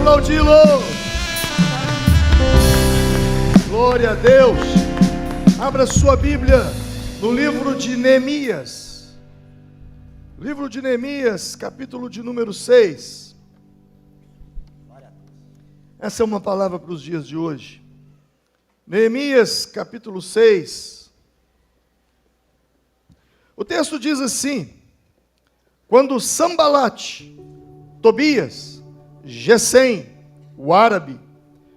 aplaudi-lo. Glória a Deus. Abra sua Bíblia no livro de Neemias. Livro de Neemias, capítulo de número 6. Essa é uma palavra para os dias de hoje. Neemias, capítulo 6. O texto diz assim: quando Sambalate, Tobias, Gesem, o árabe,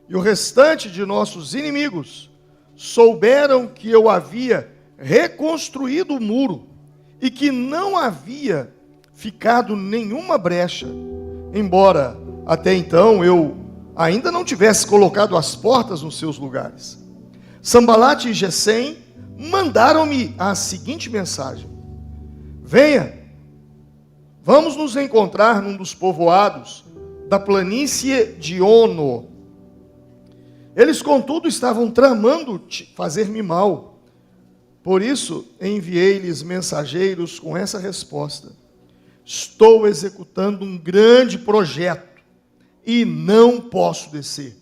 e o restante de nossos inimigos souberam que eu havia reconstruído o muro e que não havia ficado nenhuma brecha, embora até então eu ainda não tivesse colocado as portas nos seus lugares. Sambalate e Gesem mandaram-me a seguinte mensagem: venha, vamos nos encontrar num dos povoados da planície de Ono. Eles, contudo, estavam tramando fazer-me mal. Por isso, enviei-lhes mensageiros com essa resposta: estou executando um grande projeto e não posso descer.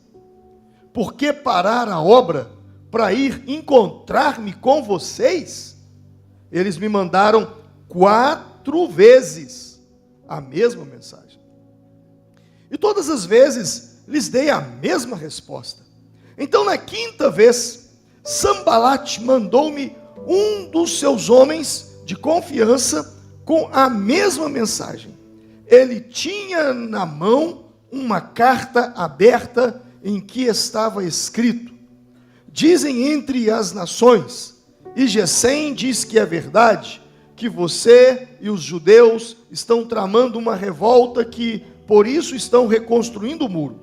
Por que parar a obra para ir encontrar-me com vocês? Eles me mandaram 4 vezes a mesma mensagem. E todas as vezes lhes dei a mesma resposta. Então, na 5ª vez, Sambalate mandou-me um dos seus homens de confiança com a mesma mensagem. Ele tinha na mão uma carta aberta em que estava escrito: dizem entre as nações, e Gesem diz que é verdade, que você e os judeus estão tramando uma revolta, que por isso estão reconstruindo o muro.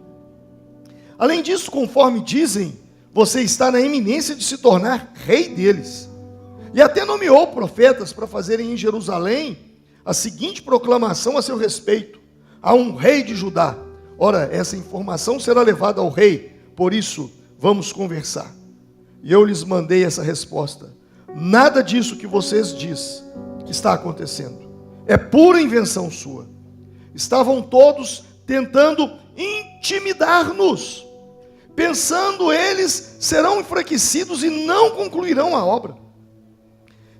Além disso, conforme dizem, você está na iminência de se tornar rei deles. E até nomeou profetas para fazerem em Jerusalém a seguinte proclamação a seu respeito: há um rei de Judá. Ora, essa informação será levada ao rei, por isso vamos conversar. E eu lhes mandei essa resposta: nada disso que vocês dizem que está acontecendo é pura invenção sua. Estavam todos tentando intimidar-nos, pensando eles serão enfraquecidos e não concluirão a obra.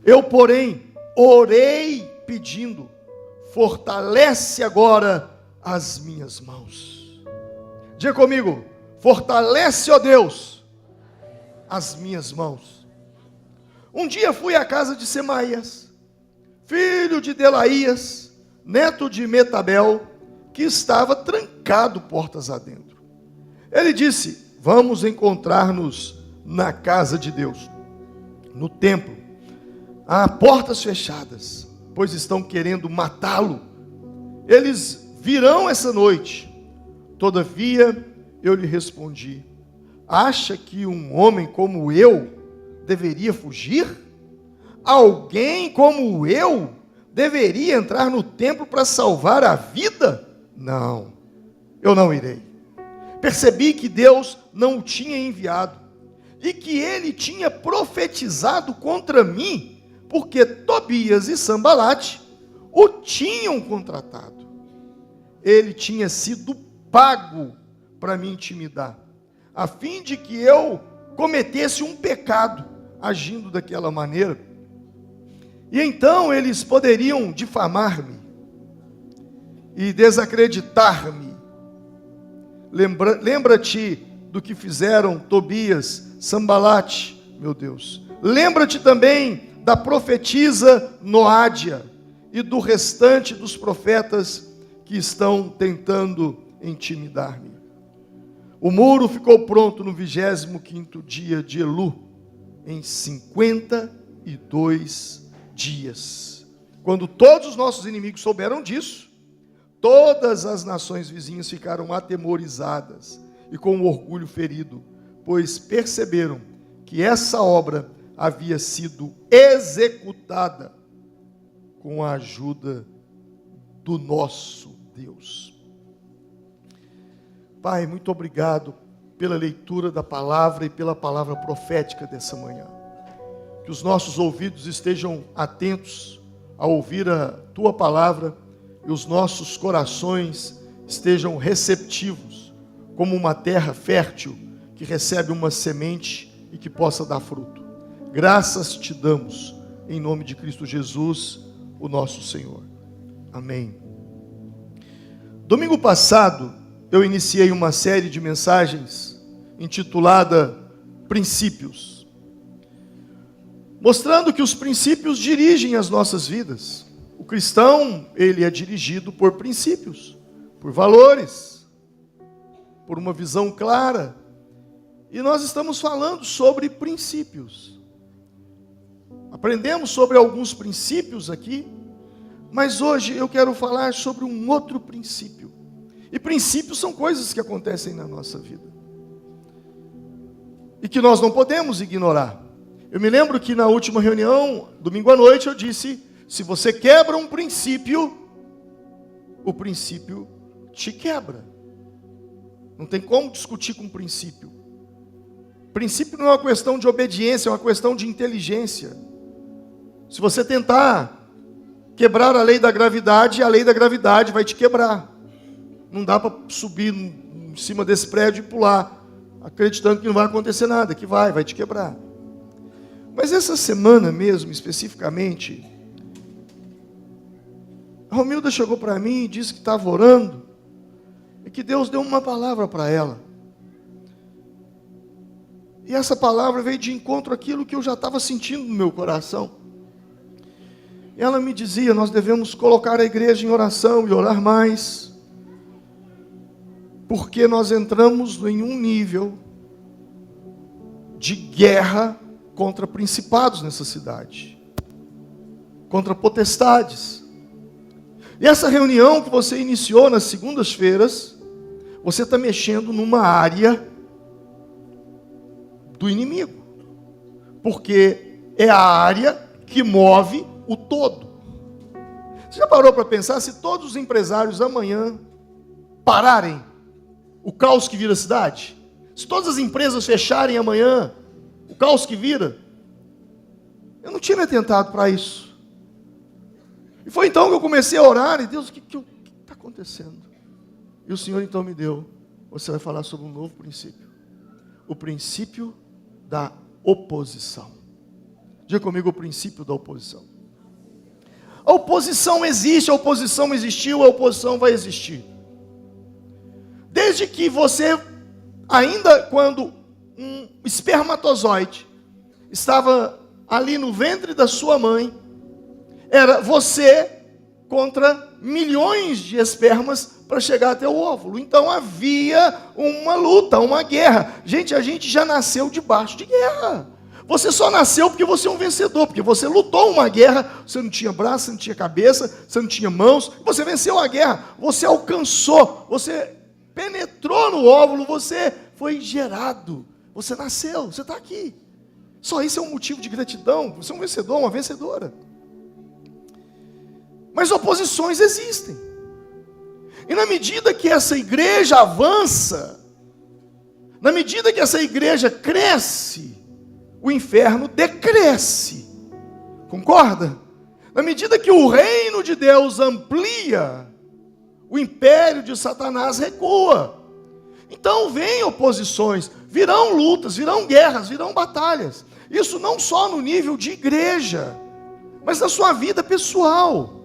Eu, porém, orei pedindo: fortalece agora as minhas mãos. Diga comigo: fortalece, ó Deus, as minhas mãos. Um dia fui à casa de Semaías, filho de Delaías, neto de Metabel, que estava trancado portas adentro. Ele disse: vamos encontrar-nos na casa de Deus, no templo. Há portas fechadas, pois estão querendo matá-lo. Eles virão essa noite. Todavia, eu lhe respondi: acha que um homem como eu deveria fugir? Alguém como eu deveria entrar no templo para salvar a vida? Não, eu não irei. Percebi que Deus não o tinha enviado e que ele tinha profetizado contra mim, porque Tobias e Sambalate o tinham contratado. Ele tinha sido pago para me intimidar, a fim de que eu cometesse um pecado agindo daquela maneira. E então eles poderiam difamar-me e desacreditar-me. Lembra-te do que fizeram Tobias, Sambalate, meu Deus. Lembra-te também da profetisa Noádia e do restante dos profetas que estão tentando intimidar-me. O muro ficou pronto no 25º dia de Elu, em 52 dias. Quando todos os nossos inimigos souberam disso, todas as nações vizinhas ficaram atemorizadas e com o orgulho ferido, pois perceberam que essa obra havia sido executada com a ajuda do nosso Deus. Pai, muito obrigado pela leitura da palavra e pela palavra profética dessa manhã. Que os nossos ouvidos estejam atentos a ouvir a Tua palavra e os nossos corações estejam receptivos como uma terra fértil que recebe uma semente e que possa dar fruto. Graças te damos, em nome de Cristo Jesus, o nosso Senhor. Amém. Domingo passado, eu iniciei uma série de mensagens intitulada Princípios, mostrando que os princípios dirigem as nossas vidas. O cristão, ele é dirigido por princípios, por valores, por uma visão clara. E nós estamos falando sobre princípios. Aprendemos sobre alguns princípios aqui, mas hoje eu quero falar sobre um outro princípio. E princípios são coisas que acontecem na nossa vida e que nós não podemos ignorar. Eu me lembro que na última reunião, domingo à noite, eu disse: se você quebra um princípio, o princípio te quebra. Não tem como discutir com princípio. Princípio não é uma questão de obediência, é uma questão de inteligência. Se você tentar quebrar a lei da gravidade vai te quebrar. Não dá para subir em cima desse prédio e pular, acreditando que não vai acontecer nada, que vai te quebrar. Mas essa semana mesmo, especificamente, a Romilda chegou para mim e disse que estava orando, e que Deus deu uma palavra para ela. E essa palavra veio de encontro àquilo que eu já estava sentindo no meu coração. E ela me dizia: nós devemos colocar a igreja em oração e orar mais, porque nós entramos em um nível de guerra contra principados nessa cidade, contra potestades. E essa reunião que você iniciou nas segundas-feiras, você está mexendo numa área do inimigo, porque é a área que move o todo. Você já parou para pensar, se todos os empresários amanhã pararem, o caos que vira a cidade? Se todas as empresas fecharem amanhã, o caos que vira? Eu não tinha me atentado para isso. E foi então que eu comecei a orar, e Deus, o que está acontecendo? E o Senhor então me deu: você vai falar sobre um novo princípio. O princípio da oposição. Diga comigo: o princípio da oposição. A oposição existe, a oposição existiu, a oposição vai existir. Desde que você, ainda quando um espermatozoide estava ali no ventre da sua mãe, era você contra milhões de espermas para chegar até o óvulo. Então havia uma luta, uma guerra. Gente, a gente já nasceu debaixo de guerra. Você só nasceu porque você é um vencedor, porque você lutou uma guerra, você não tinha braço, você não tinha cabeça, você não tinha mãos, você venceu a guerra, você alcançou, você penetrou no óvulo, você foi gerado, você nasceu, você está aqui. Só isso é um motivo de gratidão. Você é um vencedor, uma vencedora. Mas oposições existem. E na medida que essa igreja avança, na medida que essa igreja cresce, o inferno decresce. Concorda? Na medida que o reino de Deus amplia, o império de Satanás recua. Então vem oposições, virão lutas, virão guerras, virão batalhas. Isso não só no nível de igreja, mas na sua vida pessoal.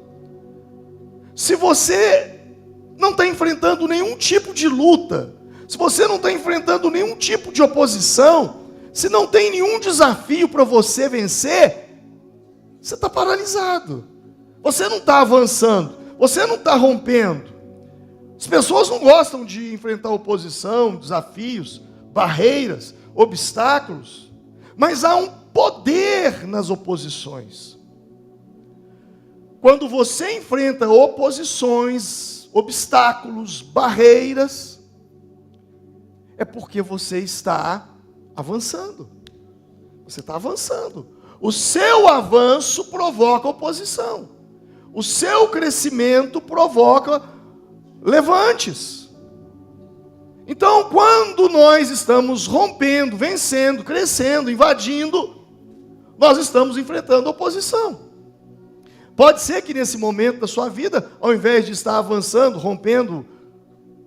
Se você não está enfrentando nenhum tipo de luta, se você não está enfrentando nenhum tipo de oposição, se não tem nenhum desafio para você vencer, você está paralisado. Você não está avançando, você não está rompendo. As pessoas não gostam de enfrentar oposição, desafios, barreiras, obstáculos, mas há um poder nas oposições. Quando você enfrenta oposições, obstáculos, barreiras, é porque você está avançando. Você está avançando. O seu avanço provoca oposição. O seu crescimento provoca levantes. Então, quando nós estamos rompendo, vencendo, crescendo, invadindo, nós estamos enfrentando oposição. Pode ser que nesse momento da sua vida, ao invés de estar avançando, rompendo,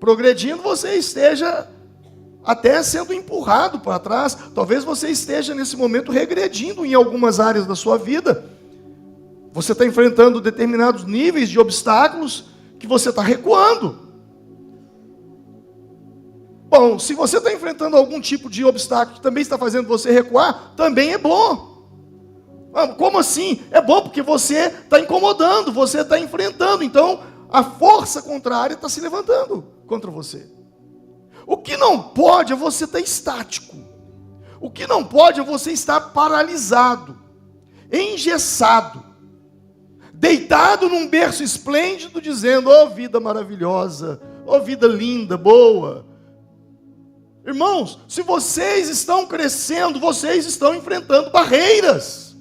progredindo, você esteja até sendo empurrado para trás. Talvez você esteja nesse momento regredindo em algumas áreas da sua vida. Você está enfrentando determinados níveis de obstáculos que você está recuando. Bom, se você está enfrentando algum tipo de obstáculo que também está fazendo você recuar, também é bom. Como assim? É bom porque você está incomodando, você está enfrentando. Então, a força contrária está se levantando contra você. O que não pode é você estar estático. O que não pode é você estar paralisado, engessado, deitado num berço esplêndido, dizendo: ó vida maravilhosa, ó vida linda, boa. Irmãos, se vocês estão crescendo, vocês estão enfrentando barreiras.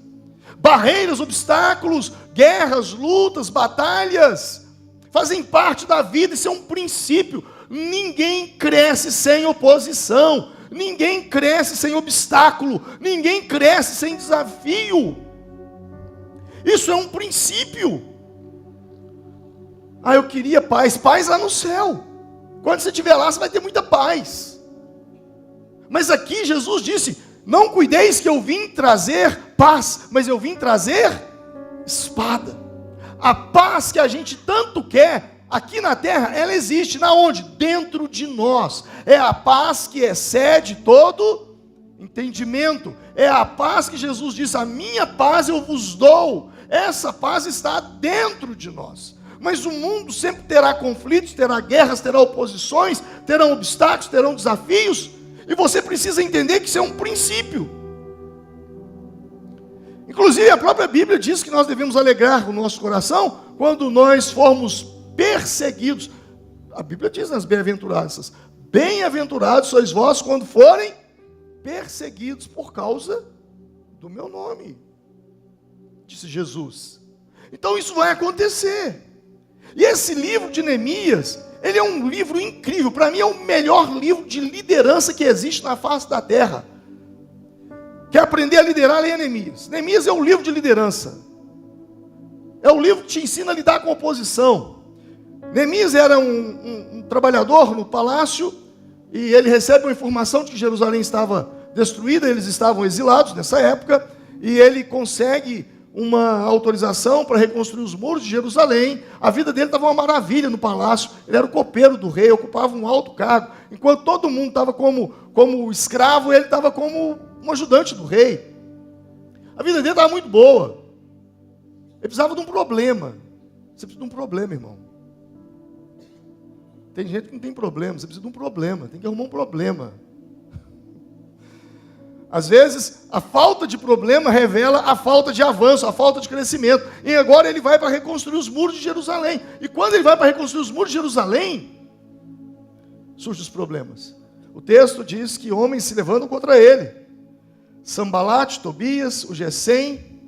Barreiras, obstáculos, guerras, lutas, batalhas, fazem parte da vida, isso é um princípio. Ninguém cresce sem oposição, ninguém cresce sem obstáculo, ninguém cresce sem desafio. Isso é um princípio. Eu queria paz, paz lá no céu. Quando você estiver lá, você vai ter muita paz. Mas aqui Jesus disse: não cuideis que eu vim trazer paz, mas eu vim trazer espada. A paz que a gente tanto quer aqui na terra, ela existe na onde? Dentro de nós. É a paz que excede todo entendimento. É a paz que Jesus disse: a minha paz eu vos dou. Essa paz está dentro de nós. Mas o mundo sempre terá conflitos, terá guerras, terá oposições, terão obstáculos, terão desafios. E você precisa entender que isso é um princípio. Inclusive a própria Bíblia diz que nós devemos alegrar o nosso coração quando nós formos perseguidos. A Bíblia diz nas bem-aventuranças: bem-aventurados sois vós quando forem perseguidos por causa do meu nome, disse Jesus. Então isso vai acontecer. E esse livro de Neemias, ele é um livro incrível. Para mim é o melhor livro de liderança que existe na face da terra. Quer aprender a liderar? Leia Neemias. Neemias é um livro de liderança. É o livro que te ensina a lidar com oposição. Neemias era um trabalhador no palácio, e ele recebe uma informação de que Jerusalém estava destruída, eles estavam exilados nessa época, e ele consegue uma autorização para reconstruir os muros de Jerusalém. A vida dele estava uma maravilha no palácio. Ele era o copeiro do rei, ocupava um alto cargo. Enquanto todo mundo estava como escravo, ele estava como um ajudante do rei. A vida dele estava muito boa. Ele precisava de um problema. Você precisa de um problema, irmão. Tem gente que não tem problema, você precisa de um problema. Tem que arrumar um problema. Às vezes, a falta de problema revela a falta de avanço, a falta de crescimento. E agora ele vai para reconstruir os muros de Jerusalém. E quando ele vai para reconstruir os muros de Jerusalém, surgem os problemas. O texto diz que homens se levantam contra ele. Sambalate, Tobias, o Gesem,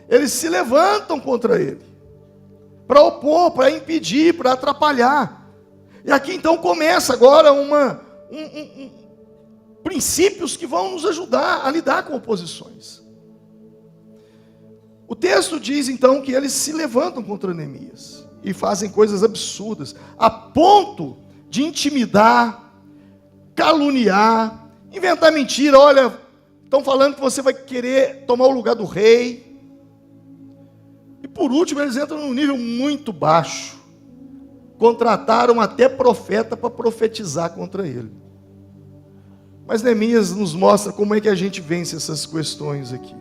eles se levantam contra ele. Para opor, para impedir, para atrapalhar. E aqui então começa agora princípios que vão nos ajudar a lidar com oposições. O texto diz então que eles se levantam contra Neemias e fazem coisas absurdas, a ponto de intimidar, caluniar, inventar mentira. Olha, estão falando que você vai querer tomar o lugar do rei. E por último, eles entram num nível muito baixo. Contrataram até profeta para profetizar contra ele. Mas Neemias nos mostra como é que a gente vence essas questões aqui.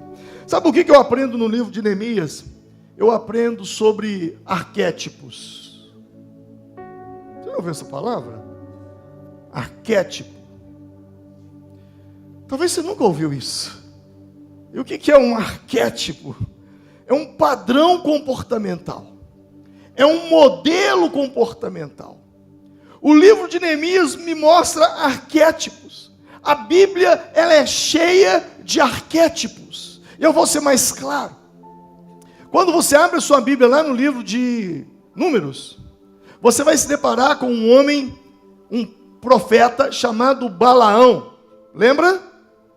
Sabe o que eu aprendo no livro de Neemias? Eu aprendo sobre arquétipos. Você já ouviu essa palavra? Arquétipo. Talvez você nunca ouviu isso. E o que é um arquétipo? É um padrão comportamental. É um modelo comportamental. O livro de Neemias me mostra arquétipos. A Bíblia, ela é cheia de arquétipos. Eu vou ser mais claro. Quando você abre a sua Bíblia lá no livro de Números, você vai se deparar com um homem, um profeta chamado Balaão. Lembra?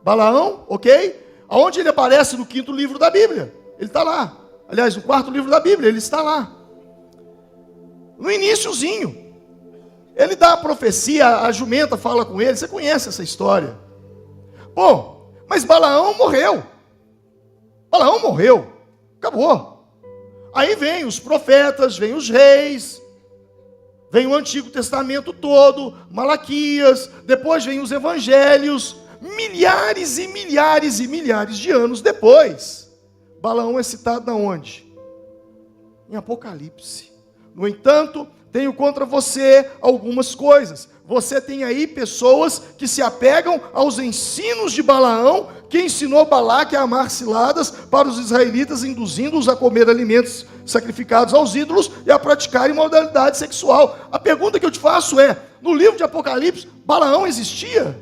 Balaão, ok? Aonde ele aparece no 5º livro da Bíblia? Ele está lá. Aliás, no 4º livro da Bíblia, ele está lá. No iniciozinho. Ele dá a profecia, a jumenta fala com ele, você conhece essa história. Bom, mas Balaão morreu. Balaão morreu, acabou. Aí vem os profetas, vem os reis, vem o Antigo Testamento todo, Malaquias, depois vem os evangelhos, milhares e milhares e milhares de anos depois, Balaão é citado aonde? Em Apocalipse. No entanto, tenho contra você algumas coisas. Você tem aí pessoas que se apegam aos ensinos de Balaão, que ensinou Balaque a amar ciladas para os israelitas, induzindo-os a comer alimentos sacrificados aos ídolos e a praticar imoralidade sexual. A pergunta que eu te faço é, no livro de Apocalipse, Balaão existia?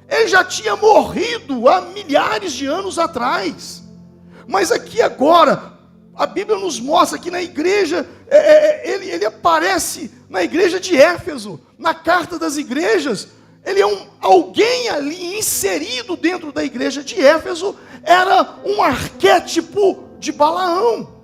Ele já tinha morrido há milhares de anos atrás. Mas aqui agora, a Bíblia nos mostra que na igreja, ele aparece na igreja de Éfeso, na carta das igrejas. Ele é alguém ali inserido dentro da igreja de Éfeso, era um arquétipo de Balaão.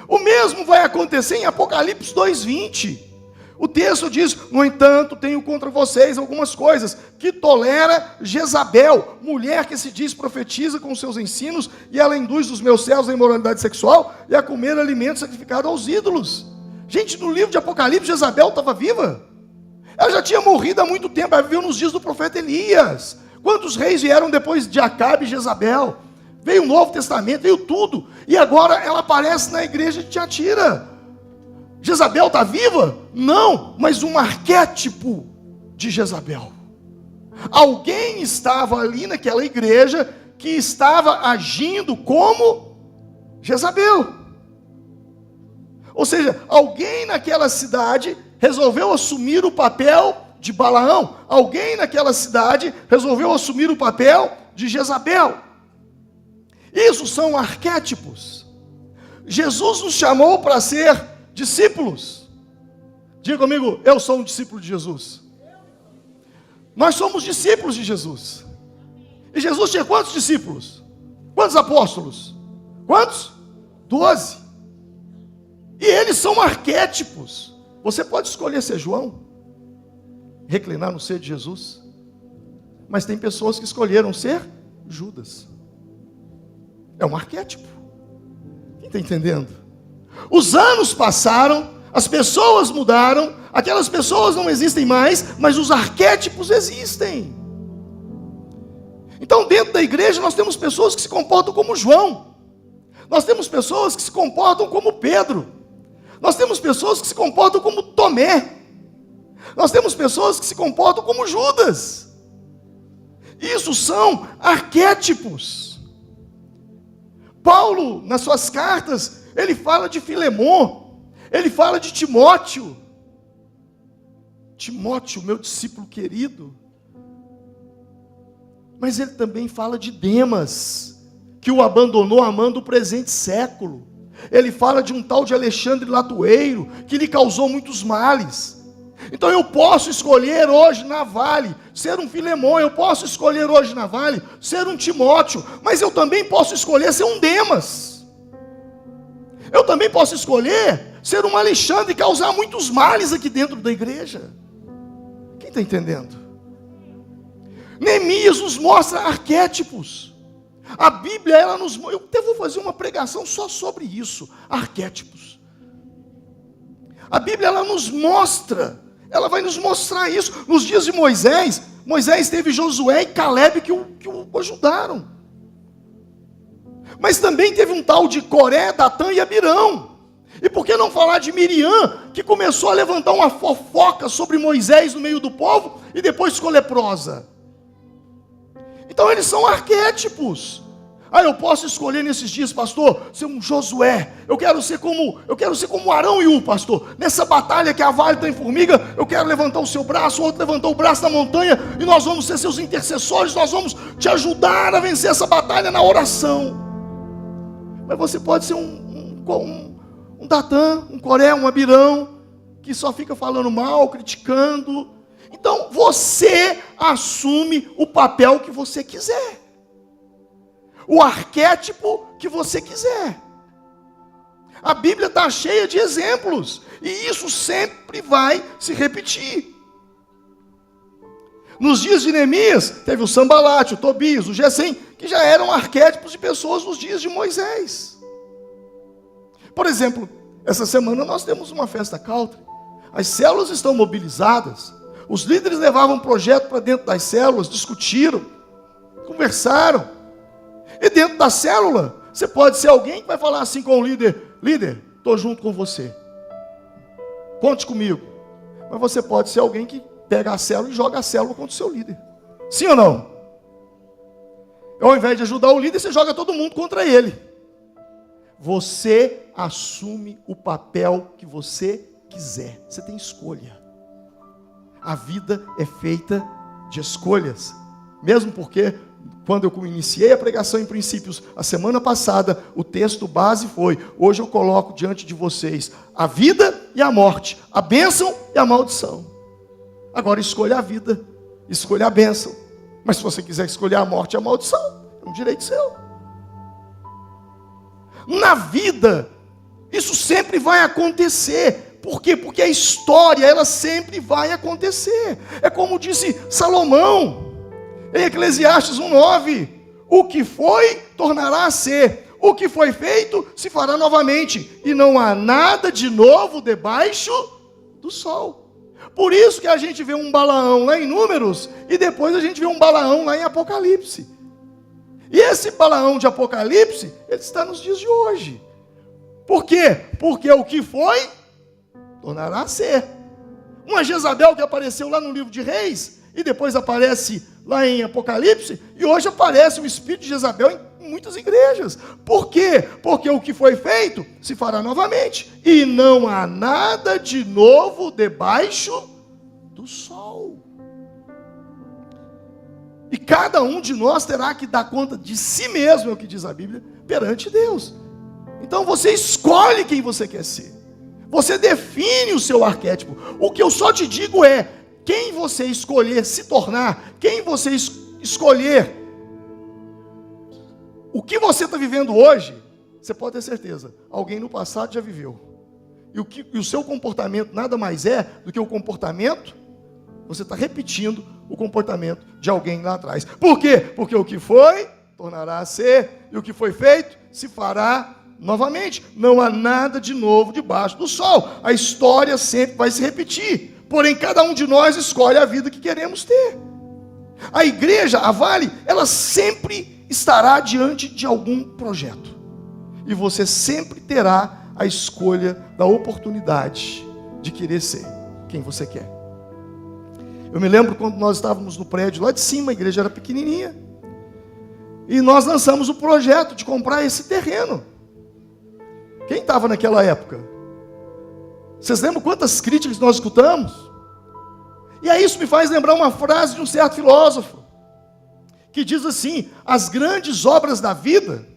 O mesmo vai acontecer em Apocalipse 2:20. O texto diz, no entanto, tenho contra vocês algumas coisas, que tolera Jezabel, mulher que se diz profetiza com seus ensinos, e ela induz os meus servos à imoralidade sexual, e a comer alimentos sacrificados aos ídolos. Gente, no livro de Apocalipse, Jezabel estava viva? Ela já tinha morrido há muito tempo, ela viveu nos dias do profeta Elias. Quantos reis vieram depois de Acabe e Jezabel? Veio o Novo Testamento, veio tudo, e agora ela aparece na igreja de Tiatira. Jezabel está viva? Não, mas um arquétipo de Jezabel. Alguém estava ali naquela igreja que estava agindo como Jezabel. Ou seja, alguém naquela cidade resolveu assumir o papel de Balaão. Alguém naquela cidade resolveu assumir o papel de Jezabel. Isso são arquétipos. Jesus nos chamou para ser discípulos. Diga comigo, eu sou um discípulo de Jesus. Nós somos discípulos de Jesus. E Jesus tinha quantos discípulos? Quantos apóstolos? Quantos? 12. E eles são arquétipos. Você pode escolher ser João, reclinar no seio de Jesus, mas tem pessoas que escolheram ser Judas. É um arquétipo. Quem está entendendo? Os anos passaram, as pessoas mudaram, aquelas pessoas não existem mais, mas os arquétipos existem. Então, dentro da igreja, nós temos pessoas que se comportam como João, nós temos pessoas que se comportam como Pedro, nós temos pessoas que se comportam como Tomé, nós temos pessoas que se comportam como Judas. Isso são arquétipos. Paulo, nas suas cartas, ele fala de Filemon, ele fala de Timóteo. Timóteo, meu discípulo querido. Mas ele também fala de Demas, que o abandonou amando o presente século. Ele fala de um tal de Alexandre Latueiro, que lhe causou muitos males. Então eu posso escolher hoje na Vale ser um Filemon, eu posso escolher hoje na Vale ser um Timóteo, mas eu também posso escolher ser um Demas. Eu também posso escolher ser um Alexandre e causar muitos males aqui dentro da igreja. Quem está entendendo? Neemias nos mostra arquétipos. A Bíblia, ela nos... Eu até vou fazer uma pregação só sobre isso. Arquétipos. A Bíblia, ela nos mostra. Ela vai nos mostrar isso. Nos dias de Moisés, Moisés teve Josué e Calebe que o ajudaram. Mas também teve um tal de Coré, Datã e Abirão. E por que não falar de Miriam, que começou a levantar uma fofoca sobre Moisés no meio do povo e depois ficou leprosa? Então eles são arquétipos. Eu posso escolher nesses dias, pastor, ser um Josué. Eu quero ser como Arão e pastor. Nessa batalha que a vale está em formiga, eu quero levantar o seu braço, o outro levantou o braço na montanha, e nós vamos ser seus intercessores, nós vamos te ajudar a vencer essa batalha na oração. Mas você pode ser um Datã, um Coré, um Abirão, que só fica falando mal, criticando. Então você assume o papel que você quiser, o arquétipo que você quiser. A Bíblia está cheia de exemplos. E isso sempre vai se repetir. Nos dias de Neemias, teve o Sambalate, o Tobias, o Gesem, que já eram arquétipos de pessoas nos dias de Moisés. Por exemplo, essa semana nós temos uma festa country. As células estão mobilizadas. Os líderes levavam um projeto para dentro das células, discutiram, conversaram. E dentro da célula, você pode ser alguém que vai falar assim com o líder: líder, estou junto com você. Conte comigo. Mas você pode ser alguém que pega a célula e joga a célula contra o seu líder. Sim ou não? Ao invés de ajudar o líder, você joga todo mundo contra ele. Você assume o papel que você quiser. Você tem escolha. A vida é feita de escolhas. Mesmo porque, quando eu iniciei a pregação em princípios, a semana passada, o texto base foi: hoje eu coloco diante de vocês a vida e a morte, a bênção e a maldição. Agora escolha a vida, escolha a bênção. Mas se você quiser escolher a morte e a maldição, é um direito seu. Na vida, isso sempre vai acontecer. Por quê? Porque a história, ela sempre vai acontecer. É como disse Salomão, em Eclesiastes 1:9: o que foi, tornará a ser. O que foi feito, se fará novamente. E não há nada de novo debaixo do sol. Por isso que a gente vê um Balaão lá em Números, e depois a gente vê um Balaão lá em Apocalipse. E esse Balaão de Apocalipse, ele está nos dias de hoje. Por quê? Porque o que foi, tornará a ser. Uma Jezabel que apareceu lá no livro de Reis, e depois aparece lá em Apocalipse, e hoje aparece o espírito de Jezabel em muitas igrejas. Por quê? Porque o que foi feito se fará novamente, e não há nada de novo debaixo do sol. E cada um de nós terá que dar conta de si mesmo, é o que diz a Bíblia, perante Deus. Então você escolhe quem você quer ser. Você define o seu arquétipo. O que eu só te digo é: quem você escolher se tornar, quem você escolher, o que você está vivendo hoje, você pode ter certeza, alguém no passado já viveu. E o seu comportamento nada mais é do que o comportamento, você está repetindo o comportamento de alguém lá atrás. Por quê? Porque o que foi, tornará a ser, e o que foi feito, se fará novamente. Não há nada de novo debaixo do sol. A história sempre vai se repetir. Porém, cada um de nós escolhe a vida que queremos ter. A igreja, a Vale, ela sempre estará diante de algum projeto. E você sempre terá a escolha da oportunidade de querer ser quem você quer. Eu me lembro quando nós estávamos no prédio lá de cima, a igreja era pequenininha. E nós lançamos o projeto de comprar esse terreno. Quem estava naquela época? Vocês lembram quantas críticas nós escutamos? E aí isso me faz lembrar uma frase de um certo filósofo, que diz assim: as grandes obras da vida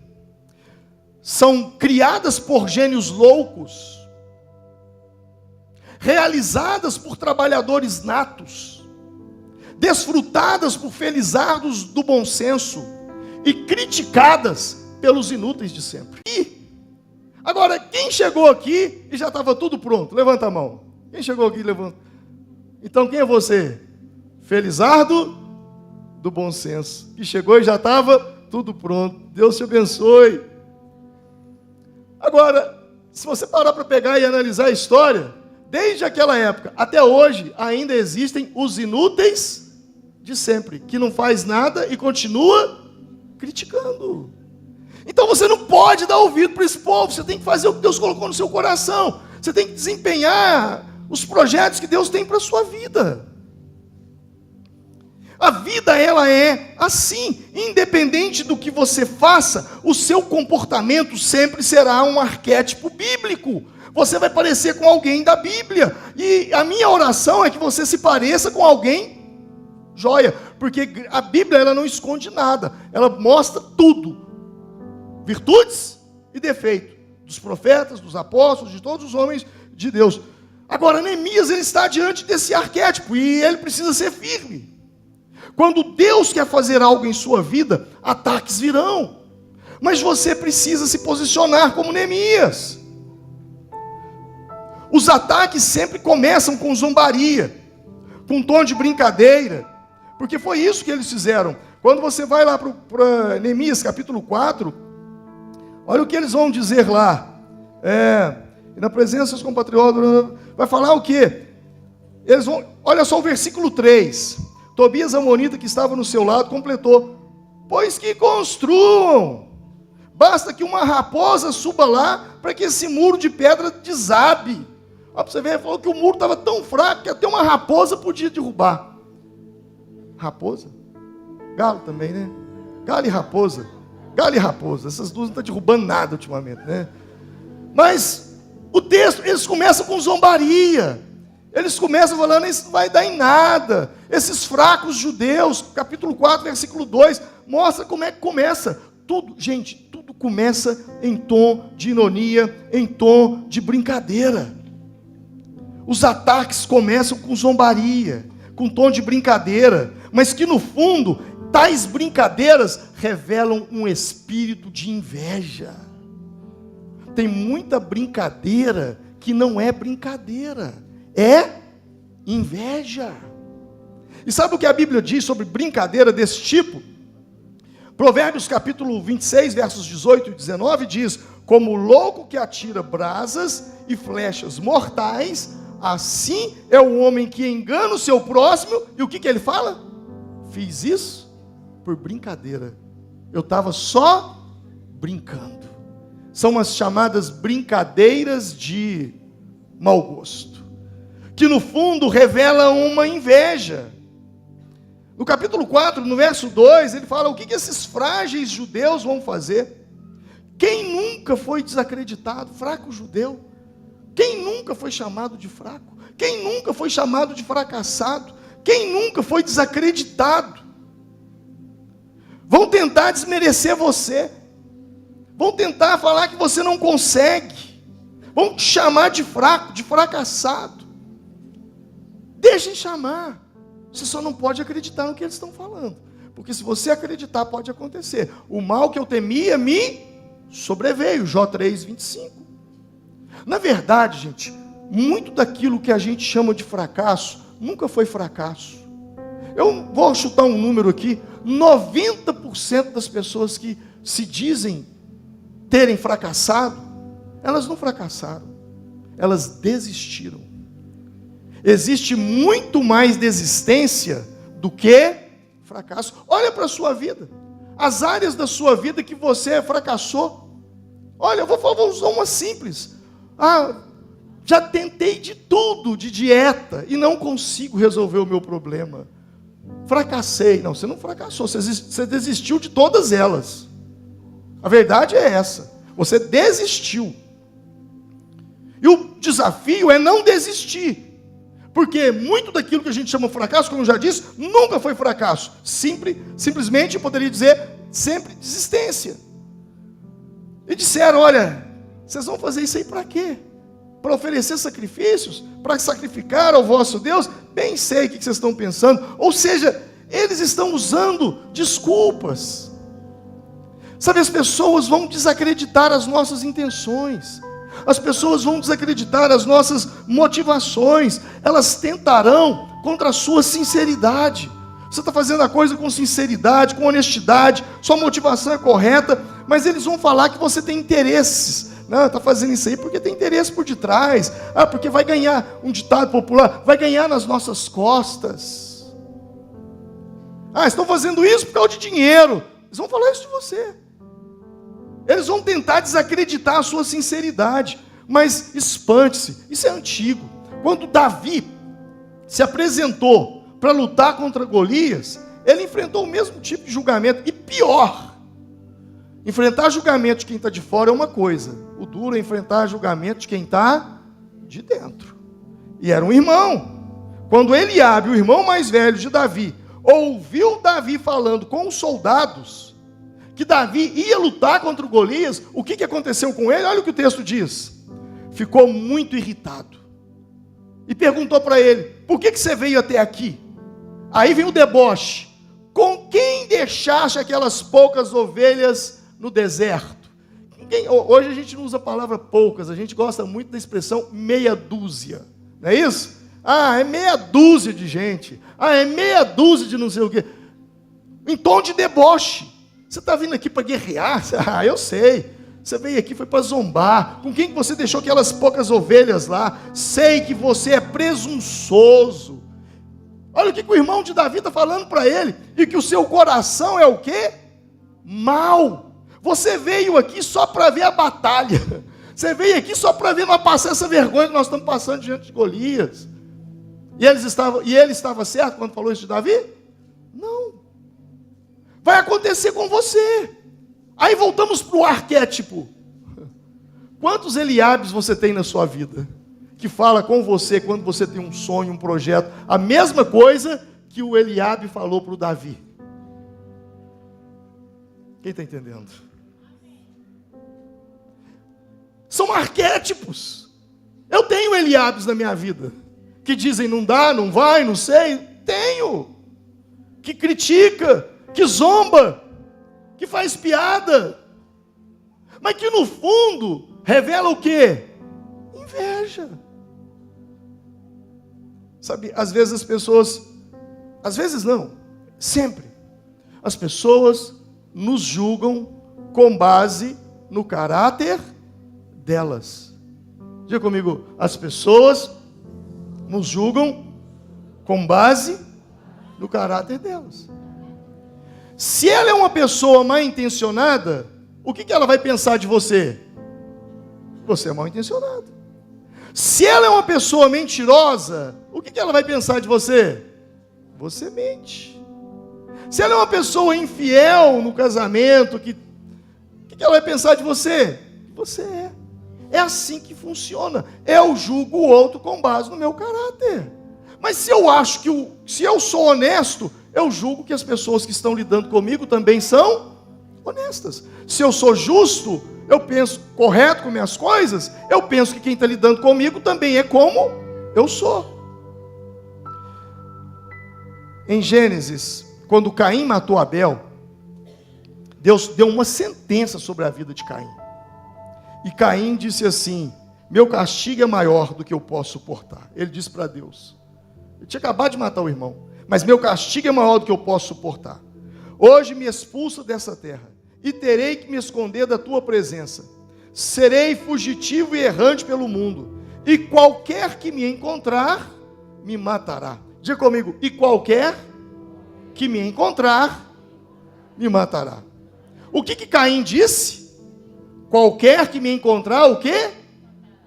são criadas por gênios loucos, realizadas por trabalhadores natos, desfrutadas por felizardos do bom senso e criticadas pelos inúteis de sempre. E agora, quem chegou aqui e já estava tudo pronto? Levanta a mão. Quem chegou aqui, levanta. Então quem é você? Felizardo do bom senso, que chegou e já estava tudo pronto. Deus te abençoe. Agora, se você parar para pegar e analisar a história, desde aquela época até hoje, ainda existem os inúteis de sempre, que não faz nada e continua criticando. Então você não pode dar ouvido para esse povo. Você tem que fazer o que Deus colocou no seu coração. Você tem que desempenhar os projetos que Deus tem para a sua vida. A vida, ela é assim. Independente do que você faça, o seu comportamento sempre será um arquétipo bíblico. Você vai parecer com alguém da Bíblia. E a minha oração é que você se pareça com alguém joia. Porque a Bíblia, ela não esconde nada. Ela mostra tudo. Virtudes e defeitos dos profetas, dos apóstolos, de todos os homens de Deus. Agora, Neemias, ele está diante desse arquétipo e ele precisa ser firme. Quando Deus quer fazer algo em sua vida, ataques virão. Mas você precisa se posicionar como Neemias. Os ataques sempre começam com zombaria, com um tom de brincadeira, porque foi isso que eles fizeram. Quando você vai lá para Neemias capítulo 4, olha o que eles vão dizer lá. Na presença dos compatriotas, vai falar o quê? Olha só o versículo 3. Tobias Amonita, que estava no seu lado, completou: pois que construam, basta que uma raposa suba lá, para que esse muro de pedra desabe. Olha para você ver, ele falou que o muro estava tão fraco, que até uma raposa podia derrubar. Raposa? Galo também, né? Galo e raposa. Galo e raposa, essas duas não estão derrubando nada ultimamente, né? Mas o texto, eles começam com zombaria. Eles começam falando: isso não vai dar em nada. Esses fracos judeus, capítulo 4, versículo 2, mostra como é que começa. Tudo, gente, tudo começa em tom de ironia, em tom de brincadeira. Os ataques começam com zombaria, com tom de brincadeira, mas que no fundo, tais brincadeiras revelam um espírito de inveja. Tem muita brincadeira que não é brincadeira, é inveja. E sabe o que a Bíblia diz sobre brincadeira desse tipo? Provérbios capítulo 26, versos 18 e 19 diz: como o louco que atira brasas e flechas mortais, assim é o homem que engana o seu próximo. E o que ele fala? Fiz isso por brincadeira, eu estava só brincando. São as chamadas brincadeiras de mau gosto, que no fundo revelam uma inveja. No capítulo 4, no verso 2, ele fala: o que esses frágeis judeus vão fazer? Quem nunca foi desacreditado? Fraco judeu. Quem nunca foi chamado de fraco? Quem nunca foi chamado de fracassado? Quem nunca foi desacreditado? Vão tentar desmerecer você. Vão tentar falar que você não consegue. Vão te chamar de fraco, de fracassado. Deixem chamar. Você só não pode acreditar no que eles estão falando. Porque se você acreditar, pode acontecer. O mal que eu temia me sobreveio. Jó 3, 25. Na verdade, gente, muito daquilo que a gente chama de fracasso, nunca foi fracasso. Eu vou chutar um número aqui: 90% das pessoas que se dizem terem fracassado, elas não fracassaram, elas desistiram. Existe muito mais desistência do que fracasso. Olha para a sua vida, as áreas da sua vida que você fracassou. Olha, eu vou usar uma simples. Já tentei de tudo, de dieta, e não consigo resolver o meu problema. Fracassei. Não, você não fracassou, você desistiu de todas elas. A verdade é essa, você desistiu. E o desafio é não desistir. Porque muito daquilo que a gente chama de fracasso, como eu já disse, nunca foi fracasso. Simplesmente, eu poderia dizer, sempre desistência. E disseram: olha, vocês vão fazer isso aí para quê? Para oferecer sacrifícios? Para sacrificar ao vosso Deus? Bem sei o que vocês estão pensando. Ou seja, eles estão usando desculpas. Sabe, as pessoas vão desacreditar as nossas intenções. As pessoas vão desacreditar as nossas motivações. Elas tentarão contra a sua sinceridade. Você está fazendo a coisa com sinceridade, com honestidade, sua motivação é correta, mas eles vão falar que você tem interesses. Não, está fazendo isso aí porque tem interesse por detrás. Porque vai ganhar, um ditado popular, vai ganhar nas nossas costas. Estão fazendo isso por causa de dinheiro. Eles vão falar isso de você. Eles vão tentar desacreditar a sua sinceridade. Mas espante-se, isso é antigo. Quando Davi se apresentou para lutar contra Golias, ele enfrentou o mesmo tipo de julgamento. E pior, enfrentar julgamento de quem está de fora é uma coisa. O duro é enfrentar julgamento de quem está de dentro. E era um irmão. Quando Eliabe, o irmão mais velho de Davi, ouviu Davi falando com os soldados que Davi ia lutar contra o Golias, o que aconteceu com ele? Olha o que o texto diz. Ficou muito irritado. E perguntou para ele: por que você veio até aqui? Aí vem o deboche: com quem deixaste aquelas poucas ovelhas no deserto? Hoje a gente não usa a palavra poucas, a gente gosta muito da expressão meia dúzia, não é isso? Ah, é meia dúzia de gente, é meia dúzia de não sei o quê, em tom de deboche. Você está vindo aqui para guerrear? Ah, eu sei, você veio aqui foi para zombar. Com quem que você deixou aquelas poucas ovelhas lá? Sei que você é presunçoso. Olha o que o irmão de Davi está falando para ele, e que o seu coração é o quê? Mau. Você veio aqui só para ver a batalha, você veio aqui só para ver nós passar essa vergonha que nós estamos passando diante de Golias. E ele estava certo quando falou isso de Davi? Não. Vai acontecer com você. Aí voltamos para o arquétipo. Quantos Eliabes você tem na sua vida? Que fala com você quando você tem um sonho, um projeto, a mesma coisa que o Eliabe falou para o Davi. Quem está entendendo? São arquétipos. Eu tenho Eliabes na minha vida, que dizem não dá, não vai, não sei. Tenho. Que critica, que zomba, que faz piada, mas que no fundo revela o quê? Inveja. Sabe, às vezes as pessoas, às vezes não, sempre, as pessoas nos julgam com base no caráter delas. Diga comigo, as pessoas nos julgam com base no caráter delas. Se ela é uma pessoa mal intencionada, o que ela vai pensar de você? Você é mal intencionado. Se ela é uma pessoa mentirosa, o que ela vai pensar de você? Você mente. Se ela é uma pessoa infiel no casamento, o que ela vai pensar de você? Você é. É assim que funciona. Eu julgo o outro com base no meu caráter. Mas se eu acho que se eu sou honesto, eu julgo que as pessoas que estão lidando comigo também são honestas. Se eu sou justo, eu penso correto com minhas coisas, eu penso que quem está lidando comigo também é como eu sou. Em Gênesis, quando Caim matou Abel, Deus deu uma sentença sobre a vida de Caim. E Caim disse assim: meu castigo é maior do que eu posso suportar. Ele disse para Deus. Ele tinha acabado de matar o irmão, mas meu castigo é maior do que eu posso suportar. Hoje me expulsa dessa terra, e terei que me esconder da tua presença. Serei fugitivo e errante pelo mundo, e qualquer que me encontrar, me matará. Diga comigo, e qualquer que me encontrar, me matará. O que Caim disse? Qualquer que me encontrar, o quê?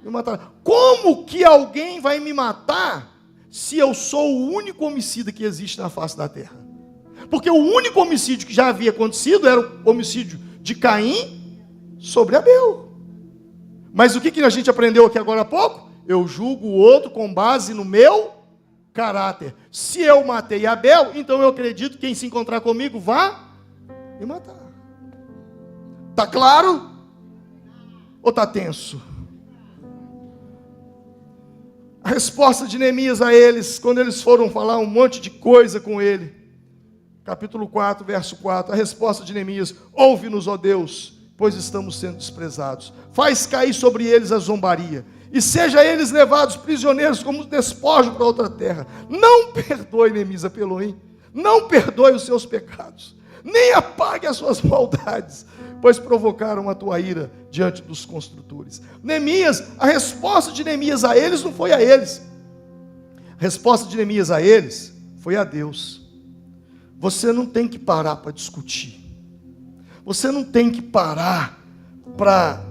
Me matará. Como que alguém vai me matar se eu sou o único homicida que existe na face da terra? Porque o único homicídio que já havia acontecido era o homicídio de Caim sobre Abel. Mas o que a gente aprendeu aqui agora há pouco? Eu julgo o outro com base no meu caráter. Se eu matei Abel, então eu acredito que quem se encontrar comigo vá me matar. Tá claro? Ou está tenso? A resposta de Neemias a eles, quando eles foram falar um monte de coisa com ele, capítulo 4, verso 4, a resposta de Neemias: ouve-nos, ó Deus, pois estamos sendo desprezados. Faz cair sobre eles a zombaria, e seja eles levados prisioneiros como despojo para outra terra. Não perdoe, Neemias apelou, hein? Não perdoe os seus pecados, nem apague as suas maldades, pois provocaram a tua ira diante dos construtores. Neemias, a resposta de Neemias a eles não foi a eles. A resposta de Neemias a eles foi a Deus. Você não tem que parar para discutir. Você não tem que parar para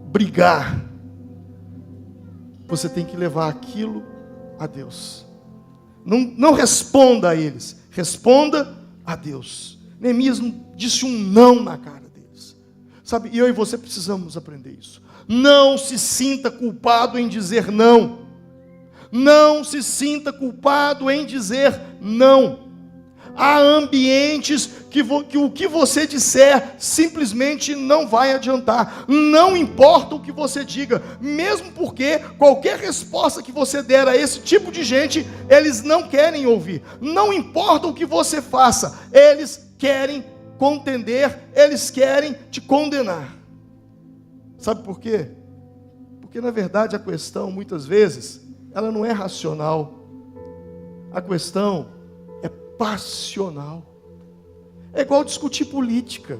brigar. Você tem que levar aquilo a Deus. Não responda a eles, responda a Deus. Neemias não disse um não na cara deles. Sabe, eu e você precisamos aprender isso. Não se sinta culpado em dizer não. Não se sinta culpado em dizer não. Há ambientes que o que você disser simplesmente não vai adiantar. Não importa o que você diga, mesmo porque qualquer resposta que você der a esse tipo de gente, eles não querem ouvir. Não importa o que você faça, eles querem contender, eles querem te condenar. Sabe por quê? Porque na verdade a questão, muitas vezes, ela não é racional. A questão é passional. É igual discutir política.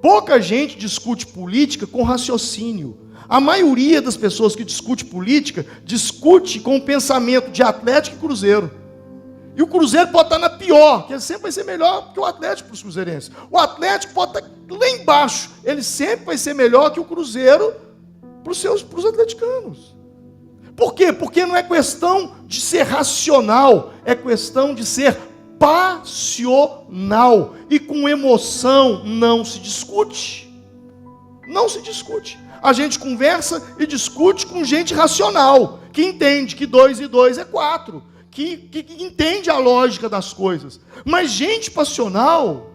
Pouca gente discute política com raciocínio. A maioria das pessoas que discute política, discute com o pensamento de Atlético e Cruzeiro. E o Cruzeiro pode estar na pior, que ele sempre vai ser melhor que o Atlético para os cruzeirenses. O Atlético pode estar lá embaixo, ele sempre vai ser melhor que o Cruzeiro para os atleticanos. Por quê? Porque não é questão de ser racional, é questão de ser passional. E com emoção não se discute. Não se discute. A gente conversa e discute com gente racional, que entende que 2 e 2 é 4, que entende a lógica das coisas. Mas gente passional,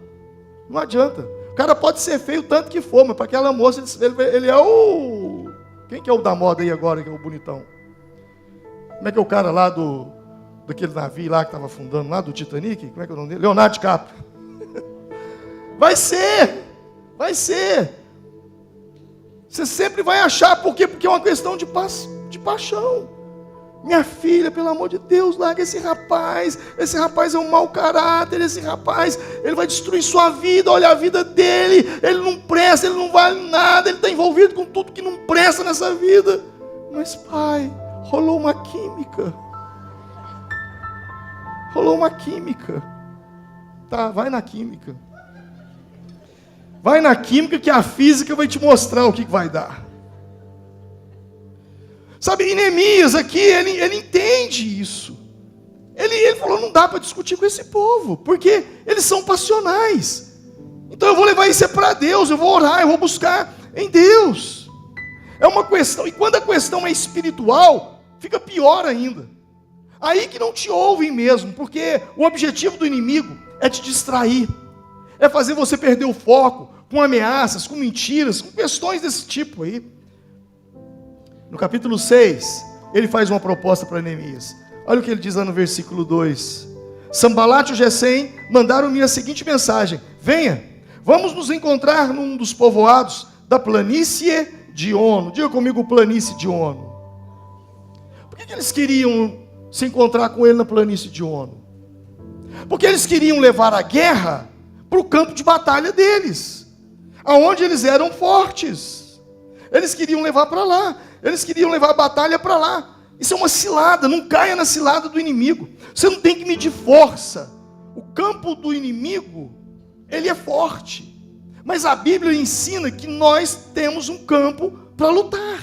não adianta. O cara pode ser feio tanto que for, mas para aquela moça ele é o... Quem que é o da moda aí agora, que é o bonitão? Como é que é o cara lá daquele navio lá que estava afundando, lá do Titanic? Como é que é o nome dele? Leonardo DiCaprio. Vai ser. Você sempre vai achar, por quê? Porque é uma questão de paixão. Minha filha, pelo amor de Deus, larga esse rapaz é um mau caráter, esse rapaz, ele vai destruir sua vida, olha a vida dele, ele não presta, ele não vale nada, ele está envolvido com tudo que não presta nessa vida. Mas pai, rolou uma química. Tá, vai na química. Vai na química que a física vai te mostrar o que vai dar. Sabe, e Neemias aqui, ele entende isso. Ele falou, não dá para discutir com esse povo, porque eles são passionais. Então eu vou levar isso para Deus, eu vou orar, eu vou buscar em Deus. É uma questão, e quando a questão é espiritual, fica pior ainda. Aí que não te ouvem mesmo, porque o objetivo do inimigo é te distrair, é fazer você perder o foco, com ameaças, com mentiras, com questões desse tipo aí. No capítulo 6, ele faz uma proposta para Neemias. Olha o que ele diz lá no versículo 2. Sanbalat e Gesem mandaram-me a seguinte mensagem: venha, vamos nos encontrar num dos povoados da planície de Ono. Diga comigo, planície de Ono. Por que eles queriam se encontrar com ele na planície de Ono? Porque eles queriam levar a guerra para o campo de batalha deles, aonde eles eram fortes. Eles queriam levar para lá. Eles queriam levar a batalha para lá. Isso é uma cilada, não caia na cilada do inimigo. Você não tem que medir força. O campo do inimigo, ele é forte. Mas a Bíblia ensina que nós temos um campo para lutar.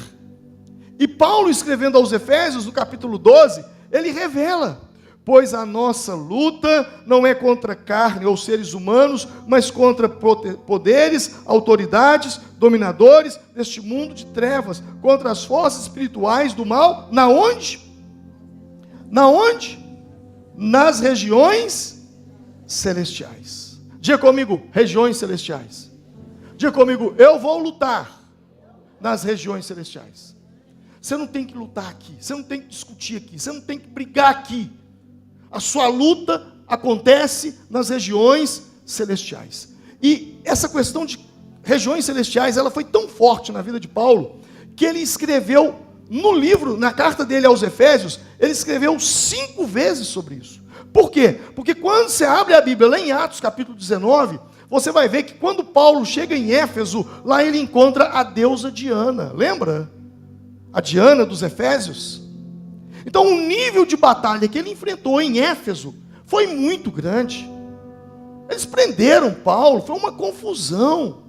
E Paulo, escrevendo aos Efésios, no capítulo 12, ele revela: pois a nossa luta não é contra carne ou seres humanos, mas contra poderes, autoridades, dominadores deste mundo de trevas, contra as forças espirituais do mal. Na onde? Nas regiões celestiais. Diga comigo, regiões celestiais. Diga comigo, eu vou lutar nas regiões celestiais. Você não tem que lutar aqui, você não tem que discutir aqui, você não tem que brigar aqui. A sua luta acontece nas regiões celestiais. E essa questão de regiões celestiais, ela foi tão forte na vida de Paulo, que ele escreveu no livro, na carta dele aos Efésios, ele escreveu 5 vezes sobre isso. Por quê? Porque quando você abre a Bíblia, lá em Atos capítulo 19, você vai ver que quando Paulo chega em Éfeso, lá ele encontra a deusa Diana. Lembra? A Diana dos Efésios. Então o nível de batalha que ele enfrentou em Éfeso foi muito grande. Eles prenderam Paulo, foi uma confusão.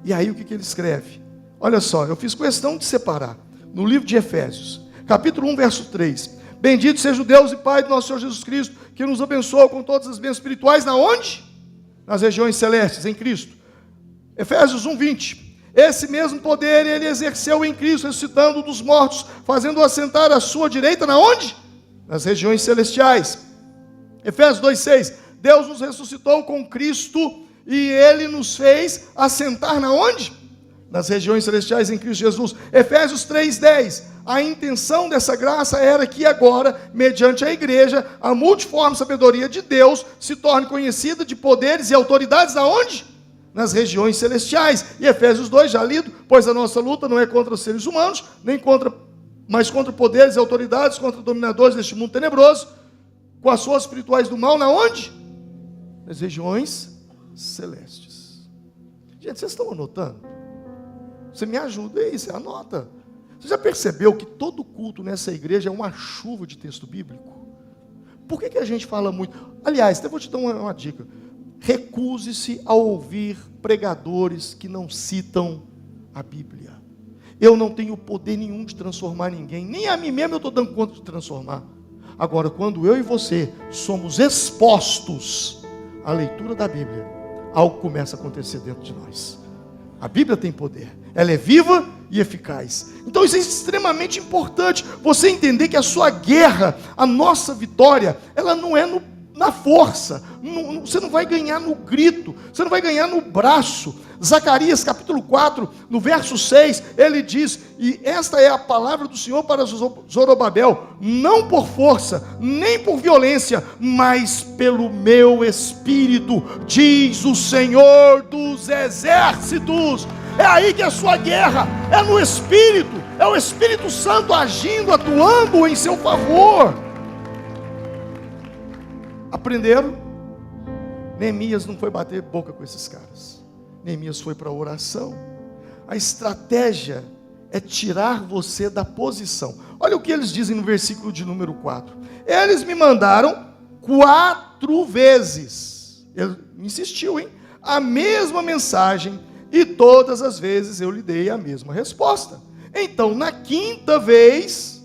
E aí o que ele escreve? Olha só, eu fiz questão de separar. No livro de Efésios, capítulo 1, verso 3. Bendito seja o Deus e Pai do nosso Senhor Jesus Cristo, que nos abençoa com todas as bênçãos espirituais, na onde? Nas regiões celestes, em Cristo. Efésios 1, 20. Esse mesmo poder ele exerceu em Cristo, ressuscitando dos mortos, fazendo-o assentar à sua direita, na onde? Nas regiões celestiais. Efésios 2,6. Deus nos ressuscitou com Cristo e ele nos fez assentar na onde? Nas regiões celestiais em Cristo Jesus. Efésios 3,10. A intenção dessa graça era que agora, mediante a igreja, a multiforme sabedoria de Deus se torne conhecida de poderes e autoridades aonde? nas regiões celestiais. E Efésios 2, já lido, pois a nossa luta não é contra os seres humanos, mas contra poderes e autoridades, contra dominadores deste mundo tenebroso, com as forças espirituais do mal, na onde? Nas regiões celestes. Gente, vocês estão anotando? Você me ajuda aí, você anota. Você já percebeu que todo culto nessa igreja é uma chuva de texto bíblico? Por que a gente fala muito? Aliás, eu vou te dar uma dica. Recuse-se a ouvir pregadores que não citam a Bíblia. Eu não tenho poder nenhum de transformar ninguém, nem a mim mesmo eu estou dando conta de transformar. Agora, quando eu e você somos expostos à leitura da Bíblia, algo começa a acontecer dentro de nós. A Bíblia tem poder, ela é viva e eficaz. Então isso é extremamente importante, você entender que a sua guerra, a nossa vitória, ela não é na força, você não vai ganhar no grito, você não vai ganhar no braço. Zacarias capítulo 4, no verso 6, ele diz, e esta é a palavra do Senhor para Zorobabel, não por força, nem por violência, mas pelo meu Espírito, diz o Senhor dos exércitos. É aí que a sua guerra, é no Espírito, é o Espírito Santo agindo, atuando em seu favor. Aprenderam? Neemias não foi bater boca com esses caras. Neemias foi para a oração. A estratégia é tirar você da posição. Olha o que eles dizem no versículo de número 4. Eles me mandaram 4 vezes. Ele insistiu, hein? A mesma mensagem, e todas as vezes eu lhe dei a mesma resposta. Então, na quinta vez,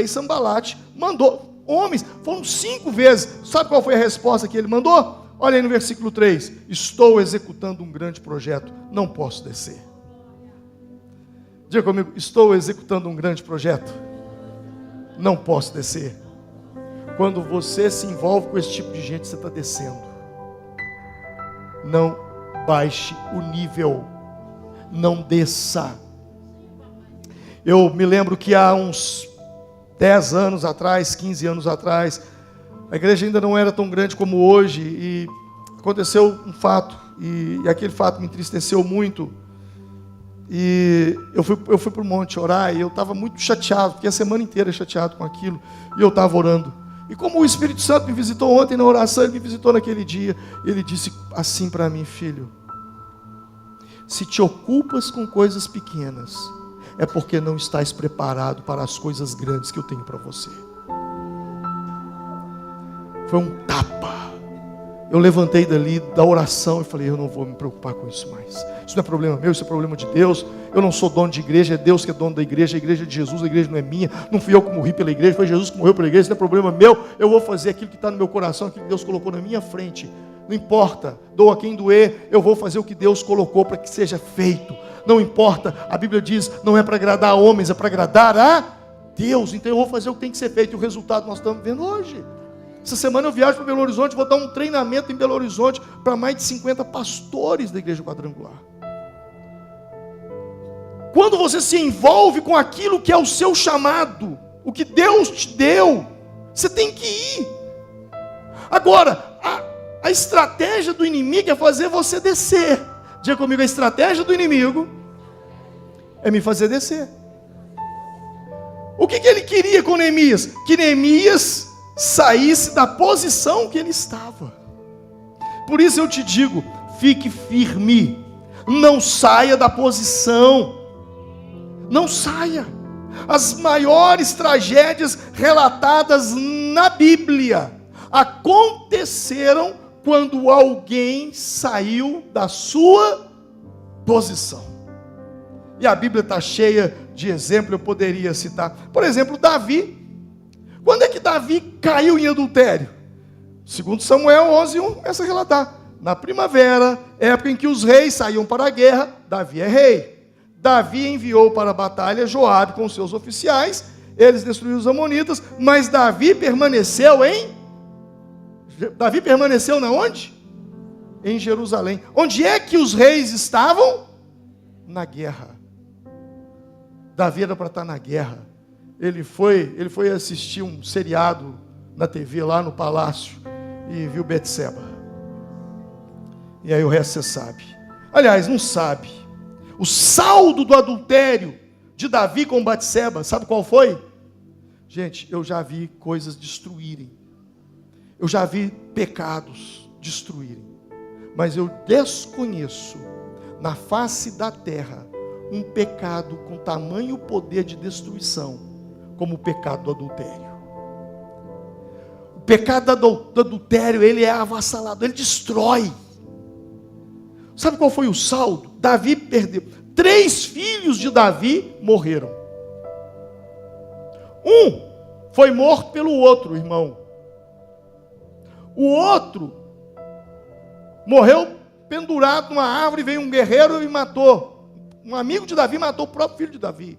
Sanbalate mandou homens, foram 5 vezes. Sabe qual foi a resposta que ele mandou? Olha aí no versículo 3. Estou executando um grande projeto, não posso descer. Diga comigo, estou executando um grande projeto, não posso descer. Quando você se envolve com esse tipo de gente, você está descendo. Não baixe o nível, não desça. Eu me lembro que há uns 10 anos atrás, 15 anos atrás, a igreja ainda não era tão grande como hoje, e aconteceu um fato, e aquele fato me entristeceu muito, e eu fui para o monte orar, e eu estava muito chateado, fiquei a semana inteira chateado com aquilo, e eu estava orando, e como o Espírito Santo me visitou ontem na oração, ele me visitou naquele dia, ele disse assim para mim: filho, se te ocupas com coisas pequenas, é porque não estás preparado para as coisas grandes que eu tenho para você. Foi um tapa. Eu levantei dali da oração e falei: eu não vou me preocupar com isso mais. Isso não é problema meu, isso é problema de Deus. Eu não sou dono de igreja, é Deus que é dono da igreja. A igreja é de Jesus, a igreja não é minha. Não fui eu que morri pela igreja, foi Jesus que morreu pela igreja. Isso não é problema meu. Eu vou fazer aquilo que está no meu coração, aquilo que Deus colocou na minha frente. Não importa, doa quem doer, eu vou fazer o que Deus colocou para que seja feito. Não importa, a Bíblia diz, não é para agradar a homens, é para agradar a Deus. Então eu vou fazer o que tem que ser feito, e o resultado nós estamos vendo hoje. Essa semana eu viajo para Belo Horizonte, vou dar um treinamento em Belo Horizonte para mais de 50 pastores da igreja quadrangular. Quando você se envolve com aquilo que é o seu chamado, o que Deus te deu, você tem que ir. Agora, a estratégia do inimigo é fazer você descer. Diga comigo, a estratégia do inimigo é me fazer descer. O que ele queria com Neemias? Que Neemias saísse da posição que ele estava. Por isso eu te digo, fique firme, não saia da posição, não saia. As maiores tragédias relatadas na Bíblia aconteceram quando alguém saiu da sua posição. E a Bíblia está cheia de exemplos, eu poderia citar. Por exemplo, Davi. Quando é que Davi caiu em adultério? Segundo Samuel 11:1 começa a relatar. Na primavera, época em que os reis saíam para a guerra, Davi é rei. Davi enviou para a batalha Joabe com seus oficiais, eles destruíram os amonitas, mas Davi permaneceu na onde? Em Jerusalém. Onde é que os reis estavam? Na guerra. Davi era para estar na guerra. Ele foi assistir um seriado na TV lá no palácio e viu Betseba. E aí o resto você sabe. Aliás, não sabe. O saldo do adultério de Davi com Batseba, sabe qual foi? Gente, eu já vi coisas destruírem. Eu já vi pecados destruírem. Mas eu desconheço na face da terra um pecado com tamanho poder de destruição como o pecado do adultério. O pecado do adultério, ele é avassalador, ele destrói. Sabe qual foi o saldo? Davi perdeu. 3 filhos de Davi morreram. Um foi morto pelo outro irmão. O outro morreu pendurado numa árvore, veio um guerreiro e matou. Um amigo de Davi matou o próprio filho de Davi.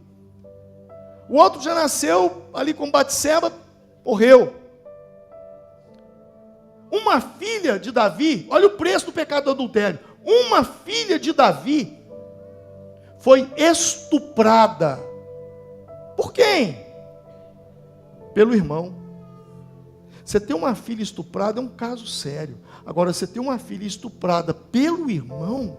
O outro já nasceu ali com Batseba, morreu. Uma filha de Davi, olha o preço do pecado do adultério. Uma filha de Davi foi estuprada. Por quem? Pelo irmão. Você ter uma filha estuprada é um caso sério. Agora, você ter uma filha estuprada pelo irmão,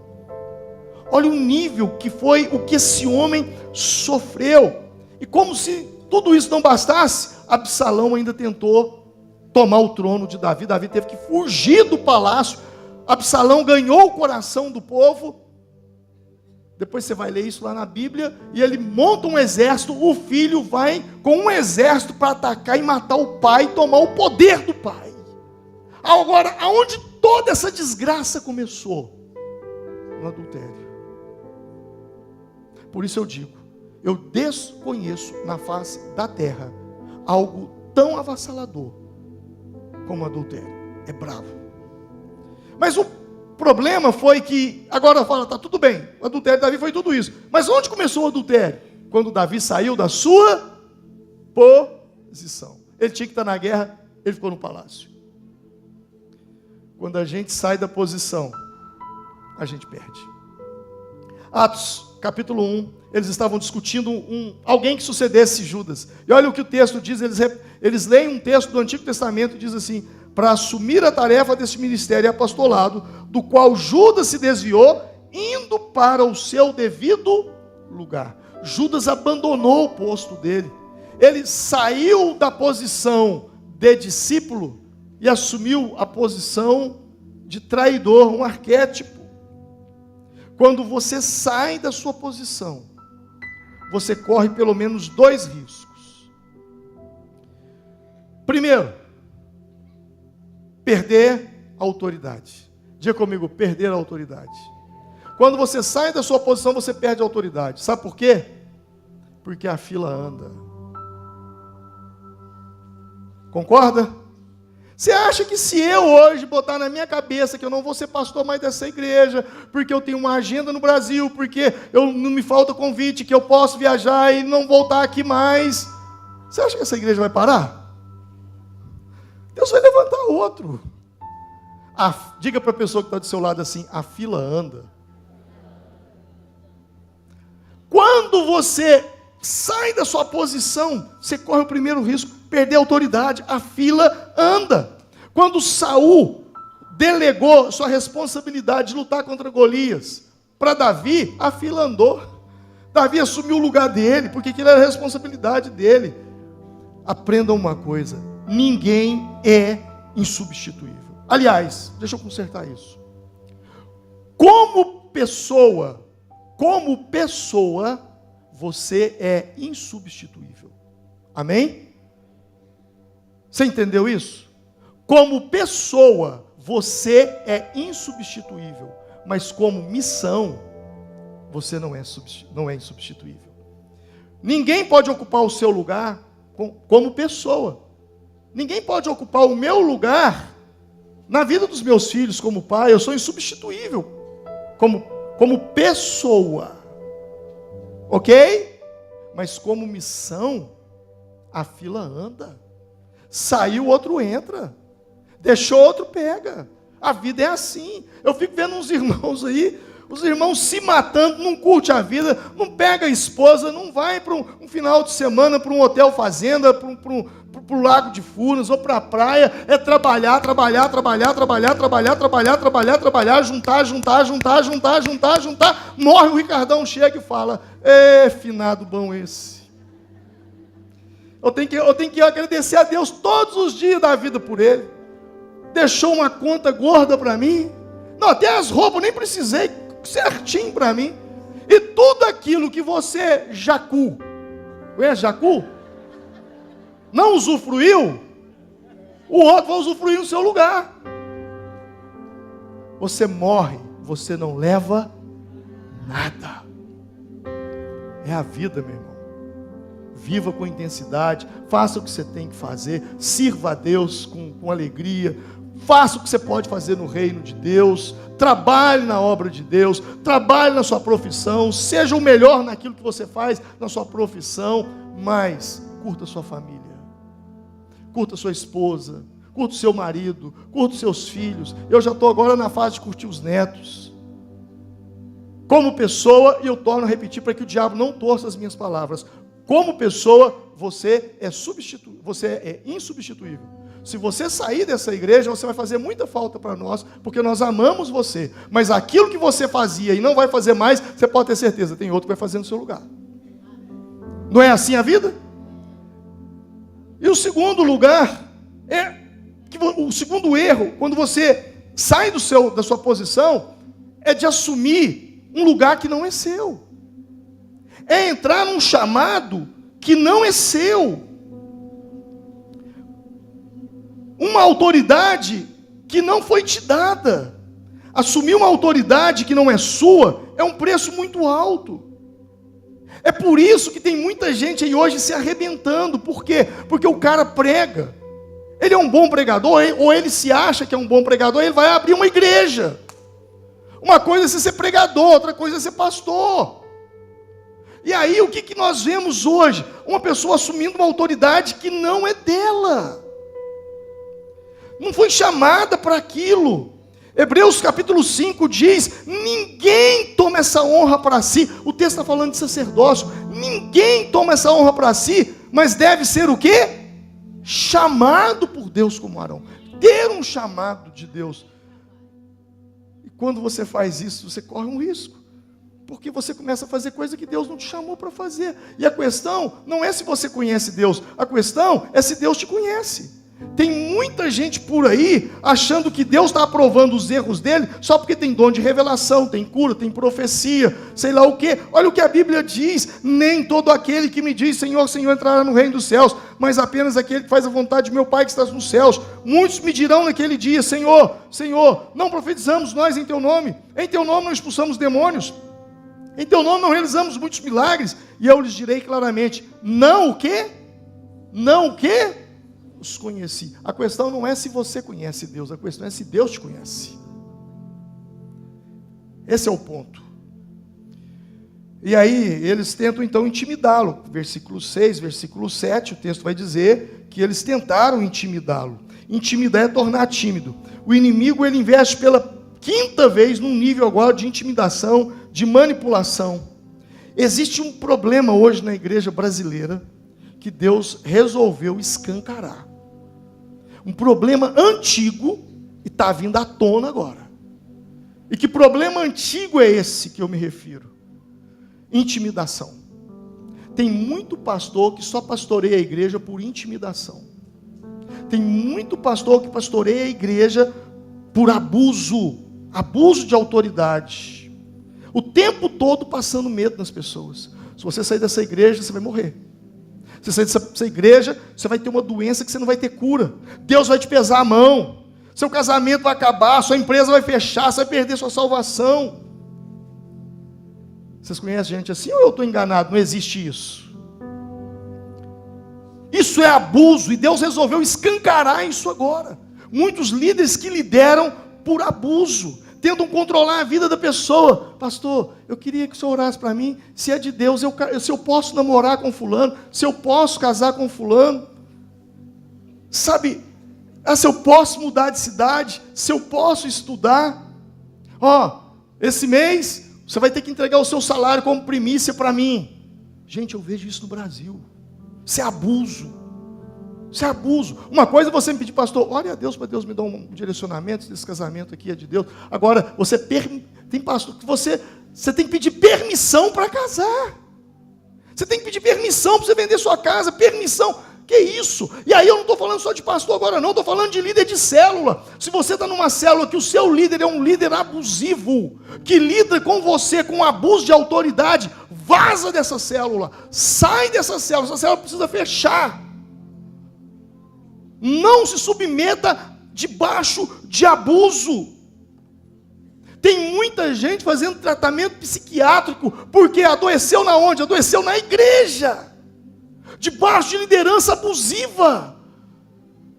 olha o nível que foi o que esse homem sofreu. E como se tudo isso não bastasse, Absalão ainda tentou tomar o trono de Davi. Davi teve que fugir do palácio. Absalão ganhou o coração do povo. Depois você vai ler isso lá na Bíblia. E ele monta um exército. O filho vai com um exército para atacar e matar o pai e tomar o poder do pai. Agora, aonde toda essa desgraça começou? No adultério. Por isso eu digo, eu desconheço na face da terra algo tão avassalador como o adultério. É bravo. Mas o problema foi que, agora fala, tá tudo bem, o adultério de Davi foi tudo isso. Mas onde começou o adultério? Quando Davi saiu da sua posição. Ele tinha que estar na guerra, ele ficou no palácio. Quando a gente sai da posição, a gente perde. Atos, capítulo 1, eles estavam discutindo alguém que sucedesse Judas. E olha o que o texto diz, eles leem um texto do Antigo Testamento e diz assim: para assumir a tarefa desse ministério e apostolado, do qual Judas se desviou, indo para o seu devido lugar. Judas abandonou o posto dele. Ele saiu da posição de discípulo e assumiu a posição de traidor, um arquétipo. Quando você sai da sua posição, você corre pelo menos 2 riscos. Primeiro, perder a autoridade. Diga comigo, perder a autoridade. Quando você sai da sua posição, você perde a autoridade. Sabe por quê? Porque a fila anda. Concorda? Você acha que se eu hoje botar na minha cabeça que eu não vou ser pastor mais dessa igreja, porque eu tenho uma agenda no Brasil, porque não me falta convite, que eu posso viajar e não voltar aqui mais, você acha que essa igreja vai parar? Deus vai levantar outro. Diga para a pessoa que está do seu lado assim: a fila anda. Quando você sai da sua posição, você corre o primeiro risco, perder a autoridade. A fila anda. Quando Saul delegou sua responsabilidade de lutar contra Golias para Davi, a fila andou. Davi assumiu o lugar dele, porque aquilo era a responsabilidade dele. Aprendam uma coisa: ninguém é insubstituível. Aliás, deixa eu consertar isso. Como pessoa, você é insubstituível. Amém? Você entendeu isso? Como pessoa, você é insubstituível. Mas como missão, você não é insubstituível. Ninguém pode ocupar o seu lugar como pessoa. Ninguém pode ocupar o meu lugar na vida dos meus filhos como pai. Eu sou insubstituível como pessoa. Ok? Mas como missão, a fila anda. Saiu, outro entra. Deixou, outro pega. A vida é assim. Eu fico vendo uns irmãos aí, os irmãos se matando, não curte a vida, não pega a esposa, não vai para um final de semana, para um hotel fazenda, o Lago de Furnas, ou para a praia, é trabalhar, juntar, morre, o Ricardão chega e fala, finado bom esse. Eu tenho que agradecer a Deus todos os dias da vida por ele. Deixou uma conta gorda para mim. Não, até as roupas eu nem precisei, certinho para mim. E tudo aquilo que você, jacu, conhece jacu? Não usufruiu, o outro vai usufruir no seu lugar. Você morre, você não leva nada. É a vida, meu irmão. Viva com intensidade, faça o que você tem que fazer, sirva a Deus com alegria, faça o que você pode fazer no reino de Deus, trabalhe na obra de Deus, trabalhe na sua profissão, seja o melhor naquilo que você faz na sua profissão, mas curta a sua família, curta a sua esposa, curta o seu marido, curta os seus filhos. Eu já estou agora na fase de curtir os netos. Como pessoa, e eu torno a repetir para que o diabo não torça as minhas palavras, como pessoa, você é insubstituível. Se você sair dessa igreja, você vai fazer muita falta para nós, porque nós amamos você. Mas aquilo que você fazia e não vai fazer mais, você pode ter certeza, tem outro que vai fazer no seu lugar. Não é assim a vida? E o segundo lugar, o segundo erro, quando você sai da sua posição, é de assumir um lugar que não é seu. É entrar num chamado que não é seu. Uma autoridade que não foi te dada. Assumir uma autoridade que não é sua é um preço muito alto. É por isso que tem muita gente aí hoje se arrebentando. Por quê? Porque o cara prega. Ele é um bom pregador, ou ele se acha que é um bom pregador, ele vai abrir uma igreja. Uma coisa é ser pregador, outra coisa é ser pastor. E aí o que nós vemos hoje? Uma pessoa assumindo uma autoridade que não é dela. Não foi chamada para aquilo. Hebreus capítulo 5 diz, ninguém toma essa honra para si. O texto está falando de sacerdócio. Ninguém toma essa honra para si, mas deve ser o quê? Chamado por Deus como Arão. Ter um chamado de Deus. E quando você faz isso, você corre um risco. Porque você começa a fazer coisa que Deus não te chamou para fazer. E a questão não é se você conhece Deus. A questão é se Deus te conhece. Tem muita gente por aí achando que Deus está aprovando os erros dele só porque tem dom de revelação, tem cura, tem profecia, sei lá o quê. Olha o que a Bíblia diz: nem todo aquele que me diz Senhor, Senhor entrará no reino dos céus, mas apenas aquele que faz a vontade de meu Pai que está nos céus. Muitos me dirão naquele dia: Senhor, Senhor, não profetizamos nós em teu nome não expulsamos demônios, em teu nome não realizamos muitos milagres. E eu lhes direi claramente: não o quê? Não o quê? Os conheci. A questão não é se você conhece Deus, a questão é se Deus te conhece. Esse é o ponto. E aí eles tentam então intimidá-lo. Versículo 6, versículo 7, o texto vai dizer que eles tentaram intimidá-lo. Intimidar é tornar tímido. O inimigo, ele investe pela quinta vez num nível agora de intimidação, de manipulação. Existe um problema hoje na igreja brasileira que Deus resolveu escancarar. Um problema antigo e está vindo à tona agora. E que problema antigo é esse que eu me refiro? Intimidação. Tem muito pastor que só pastoreia a igreja por intimidação. Tem muito pastor que pastoreia a igreja por abuso de autoridade. O tempo todo passando medo nas pessoas. Se você sair dessa igreja, você vai morrer. Se você sair dessa igreja, você vai ter uma doença que você não vai ter cura. Deus vai te pesar a mão. Seu casamento vai acabar, sua empresa vai fechar, você vai perder sua salvação. Vocês conhecem gente assim ou eu estou enganado? Não existe isso. Isso é abuso e Deus resolveu escancarar isso agora. Muitos líderes que lideram por abuso, tentam controlar a vida da pessoa. Pastor, eu queria que o senhor orasse para mim, se é de Deus, se eu posso namorar com fulano, se eu posso casar com fulano, sabe, se eu posso mudar de cidade, se eu posso estudar. Esse mês, você vai ter que entregar o seu salário como primícia para mim. Gente, eu vejo isso no Brasil. Isso é abuso. Isso é abuso. Uma coisa é você me pedir, pastor, ore a Deus para Deus me dar um direcionamento, esse casamento aqui é de Deus. Agora, tem pastor que você tem que pedir permissão para casar. Você tem que pedir permissão para você vender sua casa, permissão. Que isso? E aí eu não estou falando só de pastor agora não, estou falando de líder de célula. Se você está numa célula que o seu líder é um líder abusivo, que lida com você com abuso de autoridade, vaza dessa célula, sai dessa célula, essa célula precisa fechar. Não se submeta debaixo de abuso. Tem muita gente fazendo tratamento psiquiátrico, porque adoeceu na onde? Adoeceu na igreja. Debaixo de liderança abusiva,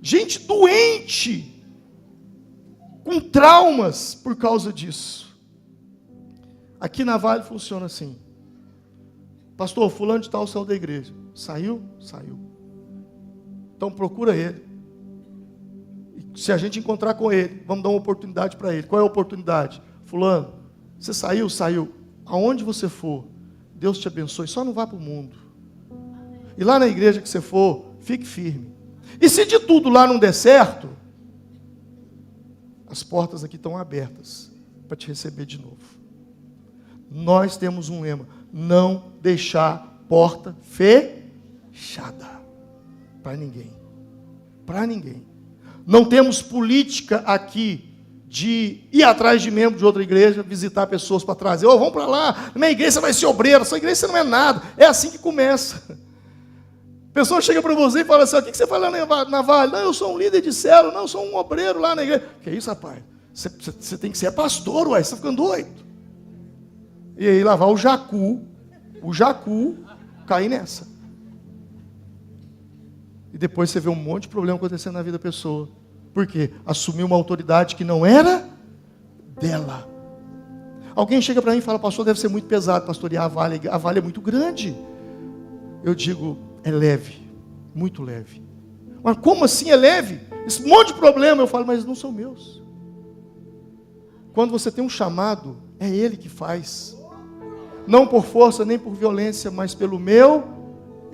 gente doente, com traumas por causa disso. Aqui na Vale funciona assim: pastor, fulano de tal saiu da igreja. Saiu? Saiu. Então procura ele. E se a gente encontrar com ele, vamos dar uma oportunidade para ele. Qual é a oportunidade? Fulano, você saiu? Saiu. Aonde você for, Deus te abençoe, só não vá para o mundo. E lá na igreja que você for, fique firme. E se de tudo lá não der certo, as portas aqui estão abertas para te receber de novo. Nós temos um lema: não deixar porta fechada para ninguém. Para ninguém. Não temos política aqui de ir atrás de membros de outra igreja, visitar pessoas para trazer. Vamos para lá, minha igreja vai ser obreira, sua igreja não é nada. É assim que começa. A pessoa chega para você e fala assim: o que você faz lá na Vale? Não, eu sou um líder de célula, não, eu sou um obreiro lá na igreja. Que isso, rapaz? Você tem que ser pastor, ué, você está ficando doido. E aí lá vai o jacu cair nessa. E depois você vê um monte de problema acontecendo na vida da pessoa. Por quê? Assumiu uma autoridade que não era dela. Alguém chega para mim e fala: pastor, deve ser muito pesado pastorear a Vale é muito grande. Eu digo: é leve, muito leve. Mas como assim é leve? Esse monte de problema. Eu falo: mas não são meus. Quando você tem um chamado, é Ele que faz. Não por força, nem por violência, mas pelo meu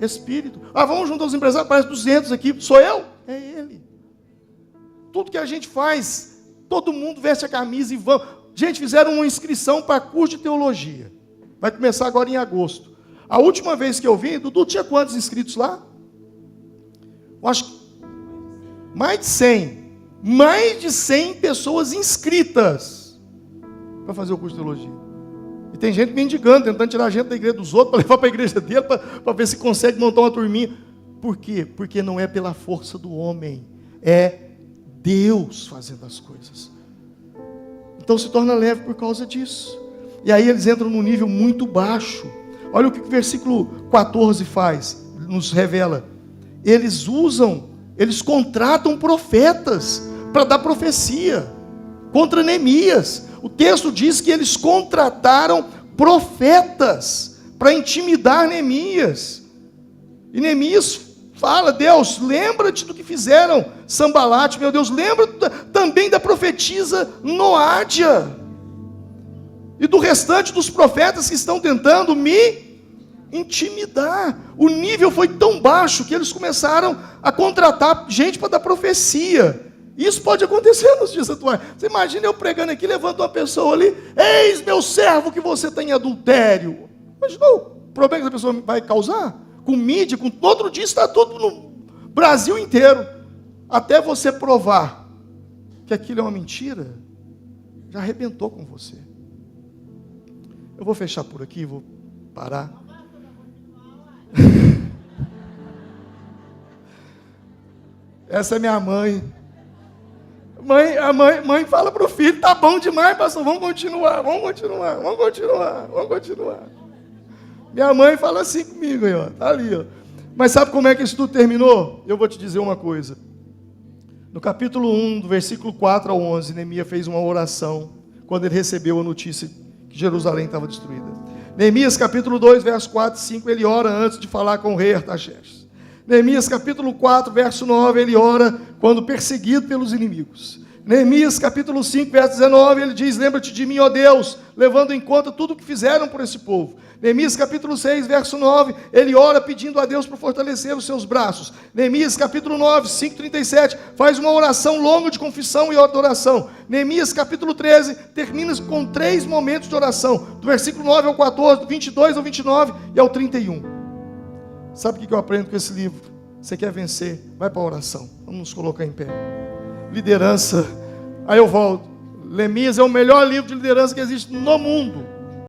Espírito. Vamos juntar os empresários, parece 200 aqui. Sou eu? É Ele. Tudo que a gente faz, todo mundo veste a camisa e vamos. Gente, fizeram uma inscrição para curso de teologia. Vai começar agora em agosto. A última vez que eu vim, Dudu, tinha quantos inscritos lá? Eu acho que mais de 100. Mais de 100 pessoas inscritas para fazer o curso de teologia. E tem gente mendigando, tentando tirar a gente da igreja dos outros, para levar para a igreja dele, para ver se consegue montar uma turminha. Por quê? Porque não é pela força do homem, é Deus fazendo as coisas. Então se torna leve por causa disso. E aí eles entram num nível muito baixo. Olha o que o versículo 14 faz, nos revela. Eles contratam profetas para dar profecia contra Neemias. O texto diz que eles contrataram profetas para intimidar Neemias. E Neemias fala: Deus, lembra-te do que fizeram Sambalate, meu Deus, lembra também da profetisa Noádia e do restante dos profetas que estão tentando me intimidar. O nível foi tão baixo que eles começaram a contratar gente para dar profecia. Isso pode acontecer nos dias atuais. Você imagina eu pregando aqui, levanta uma pessoa ali: eis meu servo que você tem adultério. Imaginou o problema que essa pessoa vai causar? Com mídia, com outro dia está tudo no Brasil inteiro. Até você provar que aquilo é uma mentira, já arrebentou com você. Eu vou fechar por aqui, vou parar. Essa é minha mãe. Mãe fala para o filho: tá bom demais, pastor, vamos continuar. Minha mãe fala assim comigo, aí, ó, tá ali, ó. Mas sabe como é que isso tudo terminou? Eu vou te dizer uma coisa. No capítulo 1, do versículo 4 ao 11, Neemias fez uma oração quando ele recebeu a notícia que Jerusalém estava destruída. Neemias capítulo 2, verso 4 e 5, ele ora antes de falar com o rei Artaxerxes. Neemias capítulo 4, verso 9, ele ora quando perseguido pelos inimigos. Neemias capítulo 5, verso 19, ele diz: lembra-te de mim, ó Deus, levando em conta tudo o que fizeram por esse povo. Neemias capítulo 6, verso 9, ele ora pedindo a Deus para fortalecer os seus braços. Neemias capítulo 9, 5:37, faz uma oração longa de confissão e adoração. Neemias capítulo 13, termina com 3 momentos de oração, do versículo 9 ao 14, do 22 ao 29 e ao 31. Sabe o que eu aprendo com esse livro? Você quer vencer? Vai para a oração. Vamos nos colocar em pé. Liderança, aí eu volto. Neemias é o melhor livro de liderança que existe no mundo.